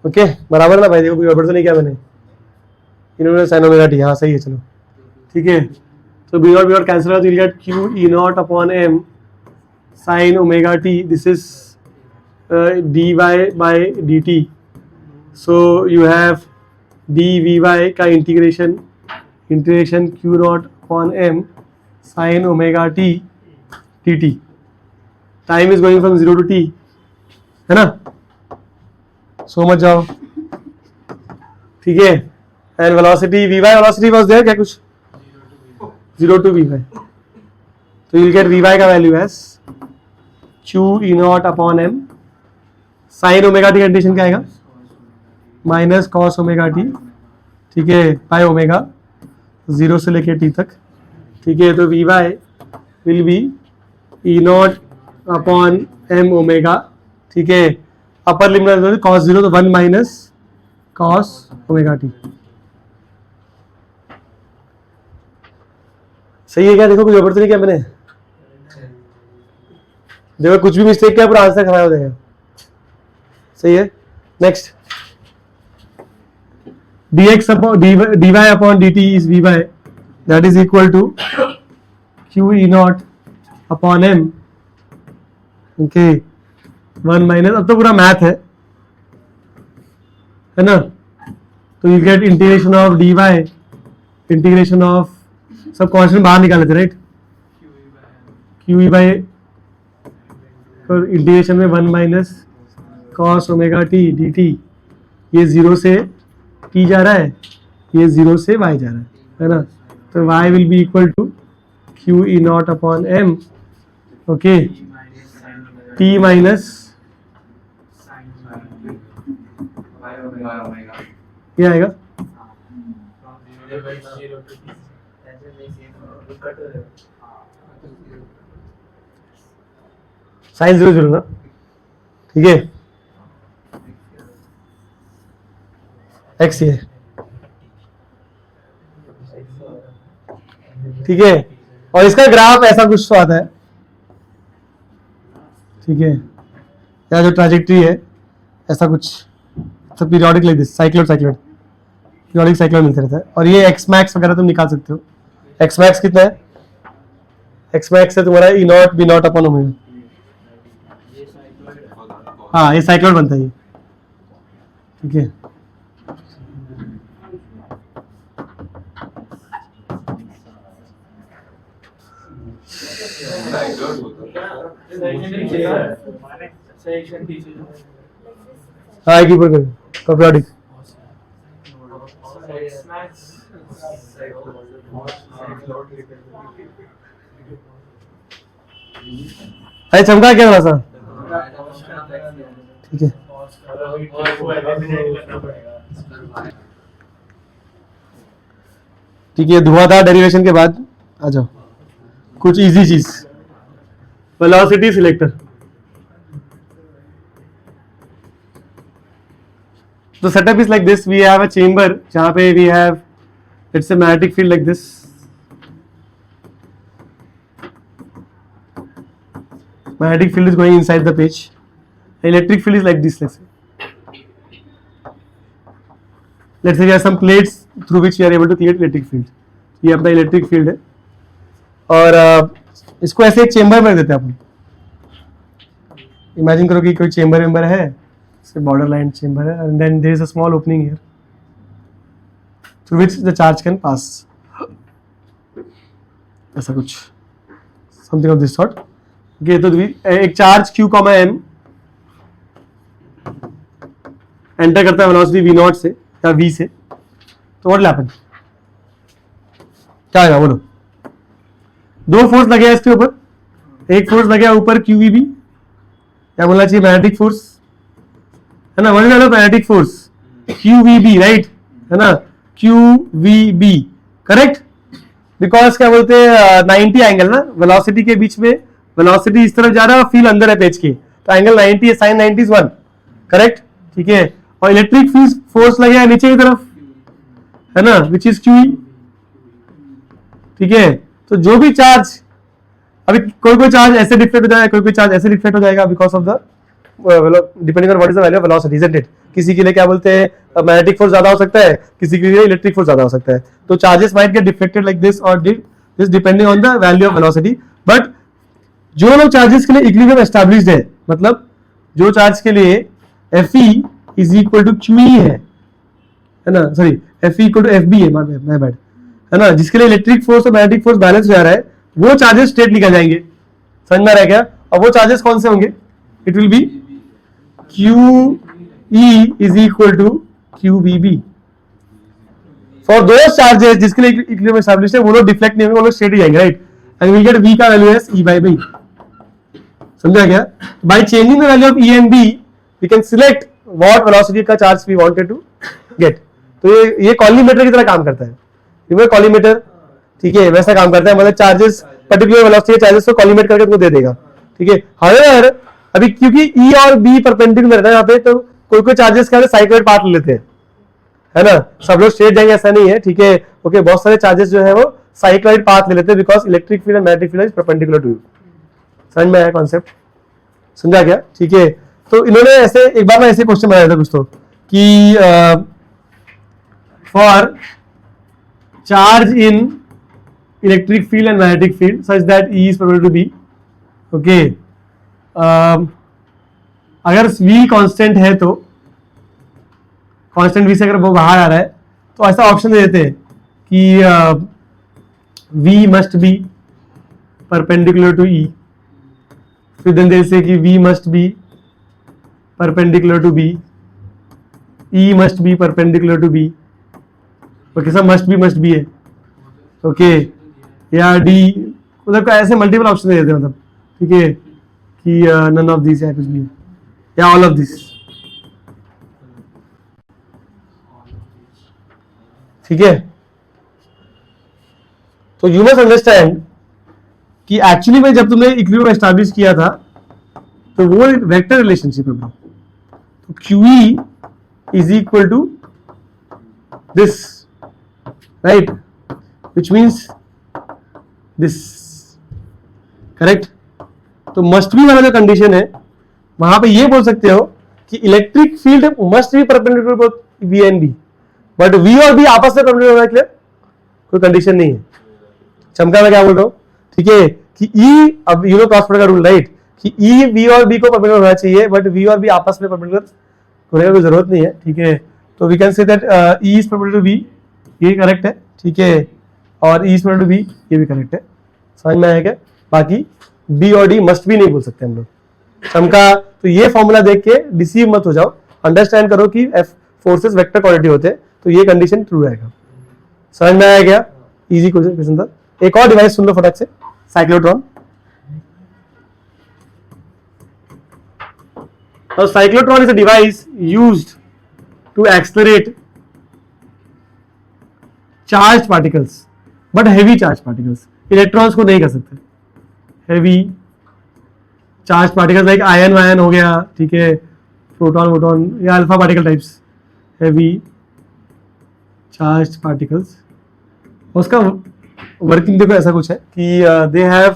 ओके, बराबर ना भाई? देखो कोई गड़बड़ तो नहीं किया मैंने. इन्होंने साइन ओमेगा टी, हाँ सही है. चलो ठीक है, तो बी नॉट कैंसिल होगा तो will gate Q E naught upon M sine omega T. This is dy by dt. So you have dvy का integration Q naught upon M sin omega t dt. Time is going from 0 to t, है ना? सो मत जाओ. ठीक है, and velocity velocity was there क्या कुछ? 0 to vy. तो you'll get vy का वैल्यू एज Q E naught upon M sine omega T. Condition क्या आएगा? Minus cos omega T. ठीक है, बाय ओमेगा 0 से लेके t तक. ठीक है, तो V Y will be E naught upon M omega. ठीक है, अपर लिमिट कॉस 0 तो 1 माइनस कॉस ओमेगा टी. सही है क्या? देखो कुछ गड़बड़ तो नहीं किया मैंने? देखो कुछ भी मिस्टेक किया पूरा आंसर खराब हो जाएगा. सही है. Next, dx upon dy upon dt is vy, that is equal to Q E naught upon M. Okay, 1 minus, अब तो पूरा मैथ है ना? तो you get integration of dy, integration of सब कॉन्स्टेंट बाहर निकाले थे राइट? Q E by और इंटीग्रेशन में 1 minus cos omega T D T. ये 0 से t जा रहा है, ये 0 से y जा रहा है ना? तो y will be equal to Q E naught upon M. Okay, t minus ये आएगा साइन 0 0 ना. ठीक है, x ये. ठीक है, और इसका ग्राफ ऐसा कुछ तो आता है. ठीक है, या जो ट्रैजेक्टरी है ऐसा कुछ, तो periodic like this, cycloid periodic cycloid मिलते रहता है. और ये एक्स मैक्स वगैरह तुम निकाल सकते हो. एक्स मैक्स कितना है? एक्स मैक्स है तुम्हारा E not B naught upon omega. हाँ, ये साइक्लोइड बनता है ये. ठीक है, हाँ एक ही पर पीरियोडिक. अरे चमका क्या थोड़ा सा. ठीक है, ठीक है, धुआंधार डेरिवेशन के बाद आ जाओ कुछ इजी चीज, वेलोसिटी सिलेक्टर. तो setup is like this. We have a chamber जहां पे we have it's a magnetic field like this. Magnetic field is going inside the page. Electric field is like this. Let's say we have some plates through which we are able to create electric field. ये अपना electric field है. और इसको ऐसे एक chamber में देते हैं अपन। इमेजिन करो कि कोई चेंबर वेम्बर है, जैसे बॉर्डर लाइन चेंबर है, and then there is a small opening here through which the charge can pass, ऐसा कुछ, something of this sort. Okay, तो एक चार्ज q, m एंटर करता है वेलोसिटी v नॉट से या v से, तो व्हाट विल हैपन, क्या आएगा बोलो? दो फोर्स लगे हैं इसके ऊपर, एक फोर्स लगे ऊपर QVB, क्या बोलना चाहिए, मैग्नेटिक फोर्स है ना, what is magnetic force, QVB, right है ना, QVB, करेक्ट, बिकॉज क्या बोलते हैं 90 एंगल ना वेलोसिटी के बीच में, वेलोसिटी इस तरफ जा रहा है और फील्ड अंदर है पेज के, तो एंगल 90 है, साइन 90 इज 1, करेक्ट, ठीक है, और इलेक्ट्रिक फील्ड फोर्स लगे है नीचे की तरफ है ना, विच इज QE, ठीक है। तो जो भी चार्ज, अभी कोई चार्ज ऐसे डिफ्लेक्ट हो जाएगा, कोई चार्ज ऐसे डिफ्लेक्ट हो जाएगा because of the depending on what is the value of velocity, isn't it. किसी के लिए क्या बोलते हैं मैग्नेटिक फोर्स ज्यादा हो सकता है, किसी के लिए इलेक्ट्रिक फोर्स ज्यादा हो सकता है, तो charges might get deflected like this और this depending on the value of velocity. But जो लोग चार्जेस के लिए इक्विलिब्रियम एस्टैब्लिश्ड है, मतलब जो चार्ज के लिए Fe is equal to QE है ना, sorry Fe equal to FB है, माय बैड, है ना, जिसके लिए इलेक्ट्रिक फोर्स और मैग्नेटिक फोर्स बैलेंस हो जा रहा है, वो चार्जेस स्ट्रेट निकल जाएंगे, समझ में आ रहा है क्या? और वो चार्जेस कौन से होंगे, it will be QE is equal to QVB for those charges जिसके लिए इक्विलिब्रियम एस्टैब्लिश्ड है, वो लोग डिफ्लेक्ट नहीं होंगे, वो लोग स्ट्रेट ही जाएंगे, right, and we get V का value as E by B, समझा क्या? By changing the value of E and B we can select what velocity का charge we wanted to get. तो ये कॉलीमेटर की तरह काम करता है, ये कॉलीमेटर, ठीक है, वैसा काम करता है, मतलब चार्जेस पर्टिकुलर वेलोसिटी चार्जेस को कॉलीमेट करके तुमको दे देगा, ठीक है। हाउएवर अभी क्योंकि E और B परपेंडिकुलर है यहाँ पे, तो कोई चार्जेस क्या साइक्लॉइड पाथ ले लेते हैं, है ना, सब लोग स्ट्रेट जाएंगे ऐसा नहीं है, ठीक है, ओके, बहुत सारे चार्जेस जो है वो साइक्लॉइड पाथ ले लेते हैं because electric field and magnetic field is perpendicular to you. समझ में आया कॉन्सेप्ट, समझा क्या? ठीक है, तो इन्होंने ऐसे एक बार मैं ऐसे क्वेश्चन बनाया था कुछ तो कि for charge in electric field and magnetic field such that E is probable to be, okay, अगर V कांस्टेंट है तो कांस्टेंट V से अगर वो बाहर आ रहा है तो ऐसा ऑप्शन दे देते हैं कि V must be perpendicular to E, फिर देन दे से कि V must be perpendicular to B, E must be perpendicular to B, okay, सब मस्ट बी है, ओके, या D, मतलब ऐसे मल्टीपल ऑप्शन दे देते हैं, मतलब ठीक है कि नन ऑफ दिस या कुछ भी, या ऑल ऑफ दिस, ठीक है। तो यू मस्ट अंडरस्टैंड कि एक्चुअली में जब तुमने इक्विलिब्रियम एस्टैब्लिश किया था तो वो वेक्टर रिलेशनशिप है ब्रो, तो QE is equal to this, right, which means this, correct. तो मस्ट बी वाला जो कंडीशन है वहां पे ये बोल सकते हो कि electric field must be perpendicular to V and B, but V और B आपस में परपेंडिकुलर होना, क्लियर, कोई कंडीशन नहीं है। चमका मैं क्या बोल रहा हूँ, ठीक है, कि E, अब यू नो क्रॉस प्रोडक्ट का रूल, राइट, कि E V और B को परपेंडिकुलर होना चाहिए, बट V और B आपस में परपेंडिकुलर होने की कोई जरूरत नहीं है, ठीक है। तो we can say that E is perpendicular to V, ये करेक्ट है, ठीक है, और E is perpendicular to B, ये भी करेक्ट है, समझ में आया क्या? बाकी B और D मस्ट भी नहीं बोल सकते हम लोग, चमका। तो ये फॉर्मूला देख के डिसीव मत हो जाओ, अंडरस्टैंड करो कि फोर्सेस वेक्टर क्वांटिटी होते हैं, तो ये कंडीशन ट्रू रहेगा, समझ में आया क्या? इजी क्वेश्चन था। एक और डिवाइस सुन लो फटाक से, साइक्लोट्रॉन। तो cyclotron is a device used to accelerate charge particles, but heavy charge particles, electrons को नहीं कर सकते, heavy charge particles like ion वायन हो गया, ठीक है, प्रोटॉन वोटॉन या alpha particle types, heavy charge particles. उसका वर्किंग देखो ऐसा कुछ है कि दे हैव,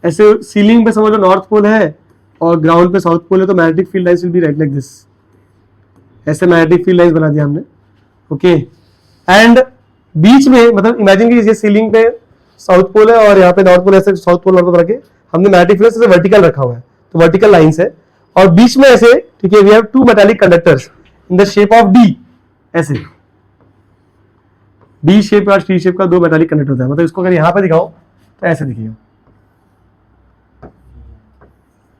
ऐसे सीलिंग पे समझ लो नॉर्थ पोल है और ग्राउंड पे साउथ पोल है, तो magnetic field lines will be right like this, ऐसे मैग्नेटिक फील्ड लाइंस बना दिया हमने, ओके। एंड बीच में, मतलब इमेजिन कीजिए सीलिंग पे साउथ पोल है और यहाँ पे नॉर्थ पोल, ऐसे साउथ पोल नॉर्थ पोल रखे हमने मैग्नेटिक फील्ड ऐसे वर्टिकल रखा हुआ है, तो वर्टिकल लाइंस है और बीच में ऐसे, ठीक है, we have two metallic conductors in the shape of D, ऐसे डी शेप और टी शेप का दो मेटालिक कंडक्टर होता है, मतलब इसको अगर यहाँ पे दिखाओ तो ऐसे दिखेगा,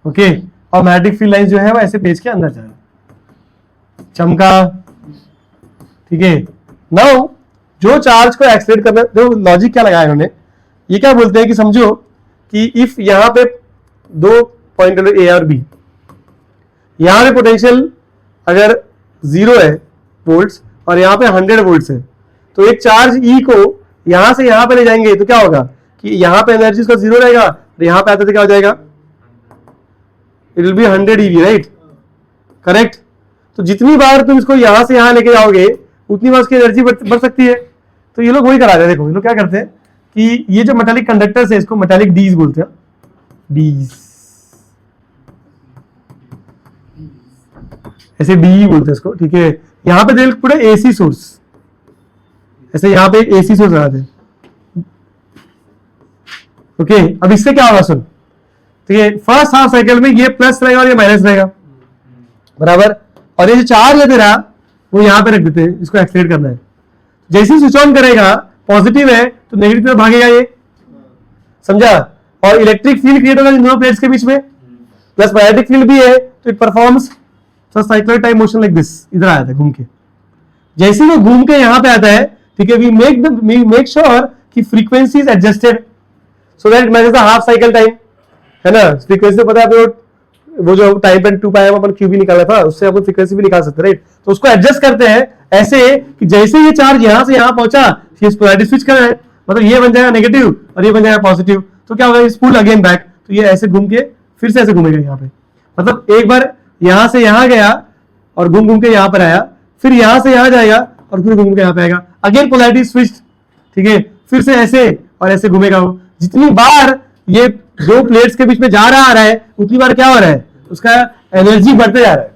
ओके। और मैग्नेटिक फील्ड लाइंस जो है वो ऐसे पेज के अंदर जाए, चमका, ठीक है। नाउ जो चार्ज को एक्सलेट करना, जो लॉजिक क्या लगाया इन्होंने, ये क्या बोलते हैं कि समझो कि इफ यहां पे दो पॉइंट ए और बी, यहां पे पोटेंशियल अगर 0 है वोल्ट्स और यहां पे 100 वोल्ट्स है, तो एक चार्ज ई को यहां से यहां पे ले जाएंगे तो क्या होगा कि यहां पे एनर्जी उसका 0 रहेगा और यहां पे आते थे क्या हो जाएगा, it will B 100 EV, right, correct. तो जितनी बार तुम इसको यहां से यहां लेके जाओगे उतनी बार उसकी एनर्जी बढ़ सकती है। तो ये लोग वही करा रहे हैं, देखो ये लोग क्या करते हैं कि ये जो मेटालिक कंडक्टर्स है इसको मेटालिक डीज बोलते हैं, डीज, ऐसे डी बोलते हैं इसको, ठीक है। यहां पे देख पूरा एसी सोर्स, ऐसे यहां पे एक एसी सोर्स लगाते हैं, ओके। अब इससे क्या होगा सुन, ठीक है, फर्स्ट हाफ साइकिल में ये प्लस रहेगा और ये माइनस रहेगा, बराबर। और ये जो चार्ज है तेरा वो यहां पे रख देते हैं, इसको एक्सलेट करना है। जैसे ही स्विच ऑन करेगा पॉजिटिव है तो नेगेटिव तरफ भागेगा ये, समझा। और इलेक्ट्रिक फील्ड क्रिएट होगा इन दोनों प्लेट्स के बीच में, प्लस मैग्नेटिक फील्ड भी है, तो it performs cyclic type motion like this, इधर आता है घूम के। जैसे वो घूम के यहां पे आता है, ठीक है, वी मेक श्योर कि frequency is adjusted so that it matches the half cycle time, है ना। फ्रीक्वेंसी पता है आपको, वो जो टाइम पे 2 पाई अपन क्यू भी निकाला था, उससे अपन फ्रीक्वेंसी भी निकाल सकते हैं, राइट। तो उसको एडजस्ट करते हैं ऐसे कि जैसे ये चार्ज यहां से यहां पहुंचा, इस पोलैरिटी स्विच कर रहा है, मतलब ये बन जाएगा नेगेटिव और ये बन जाएगा पॉजिटिव, तो क्या होगा, इस पुल अगेन बैक, तो ये ऐसे घूम के फिर से ऐसे घूमेगा यहाँ पे, मतलब एक बार यहां से यहां गया और घूम घूम के यहां पर आया, फिर यहां से यहां जाएगा और फिर घूम के यहां पे आएगा, अगेन पोलैरिटी स्विच, ठीक है, फिर से ऐसे और ऐसे घूमेगा वो। जितनी बार ये दो प्लेट्स के बीच में जा रहा है उतनी बार क्या हो रहा है, उसका एनर्जी बढ़ते जा रहा है,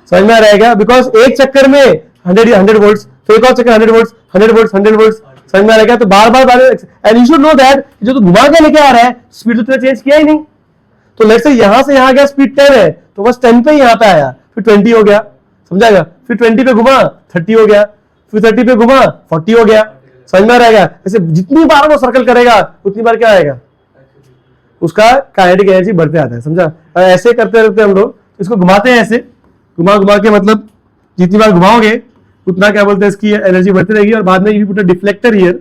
समझ में आ रहा है क्या। बिकॉज एक चक्कर में 100 वोल्ट्स, फिर एक और चक्कर 100 वोल्ट्स, 100 वोल्ट्स, 100 वोल्ट्स, समझ में आ रहा है क्या। तो बार बार and you should know that जो तो घुमा के लेके आ रहा है स्पीड तो तेरा चेंज किया ही नहीं। तो लेट्स से यहां से यहां गया, स्पीड 10 है तो बस 10 पे यहां पे आया, फिर 20 हो गया, समझाएगा, फिर 20 पे घुमा 30 हो गया, फिर 30 पे घुमा 40 हो गया, समझ में आ रहेगा। ऐसे जितनी बार वो सर्कल करेगा उतनी बार क्या आएगा, उसका काइनेटिक एनर्जी बढ़ते आता है, समझा। ऐसे करते रहते हम लोग, इसको घुमाते हैं ऐसे, घुमा घुमा के, मतलब जितनी बार घुमाओगे उतना क्या बोलते हैं इसकी एनर्जी बढ़ती रहेगी। और बाद में you put a deflector here,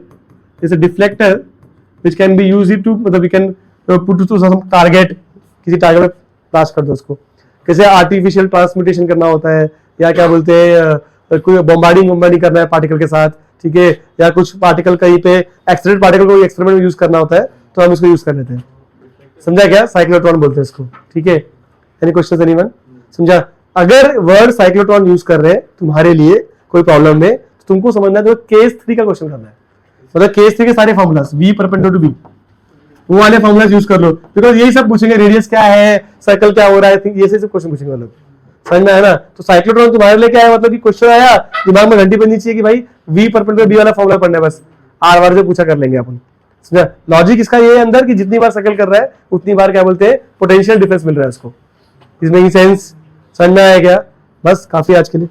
जैसे deflector which can be used to, मतलब we can put to some target, किसी टारगेट में पास कर दो उसको। कैसे आर्टिफिशियल ट्रांसमिटेशन करना होता है, या क्या बोलते हैं कोई बॉम्बार्डिंग करना है पार्टिकल के साथ, ठीक है, या कुछ पार्टिकल कहीं पे एक्सीडेंट पार्टिकल को एक्सपेरिमेंट में यूज करना होता है तो हम इसको यूज कर लेते हैं, समझा क्या। साइक्लोट्रॉन बोलते हैं इसको, ठीक है। एनी क्वेश्चन एनीवन, समझा। अगर वर्ड साइक्लोट्रॉन यूज कर रहे हैं तुम्हारे लिए कोई प्रॉब्लम में, तो तुमको समझना है तो केस 3 का क्वेश्चन करना है, मतलब केस 3 के सारे formulas, v perpendicular to b, वो वाले फॉर्मूलास यूज कर लो, बिकॉज यही सब पूछेंगे, रेडियस क्या है, सर्कल क्या हो रहा है, ये सब क्वेश्चन पूछेंगे वो लोग, समझ में आया ना। तो साइक्लोट्रॉन तुम्हारे लिए क्या है, मतलब कि क्वेश्चन आया दिमाग में घंटी बननी चाहिए कि भाई v परपेंडिकुलर b वाला फॉर्मूला पढ़ना है, बस आर बार से पूछा कर लेंगे अपन, समझा। लॉजिक इसका ये है अंदर कि जितनी बार सर्कल कर रहा है उतनी बार क्या बोलते हैं पोटेंशियल डिफरेंस मिल रहा है उसको, इज मेकिंग सेंस, समझ में आया क्या। बस काफी आज के लिए।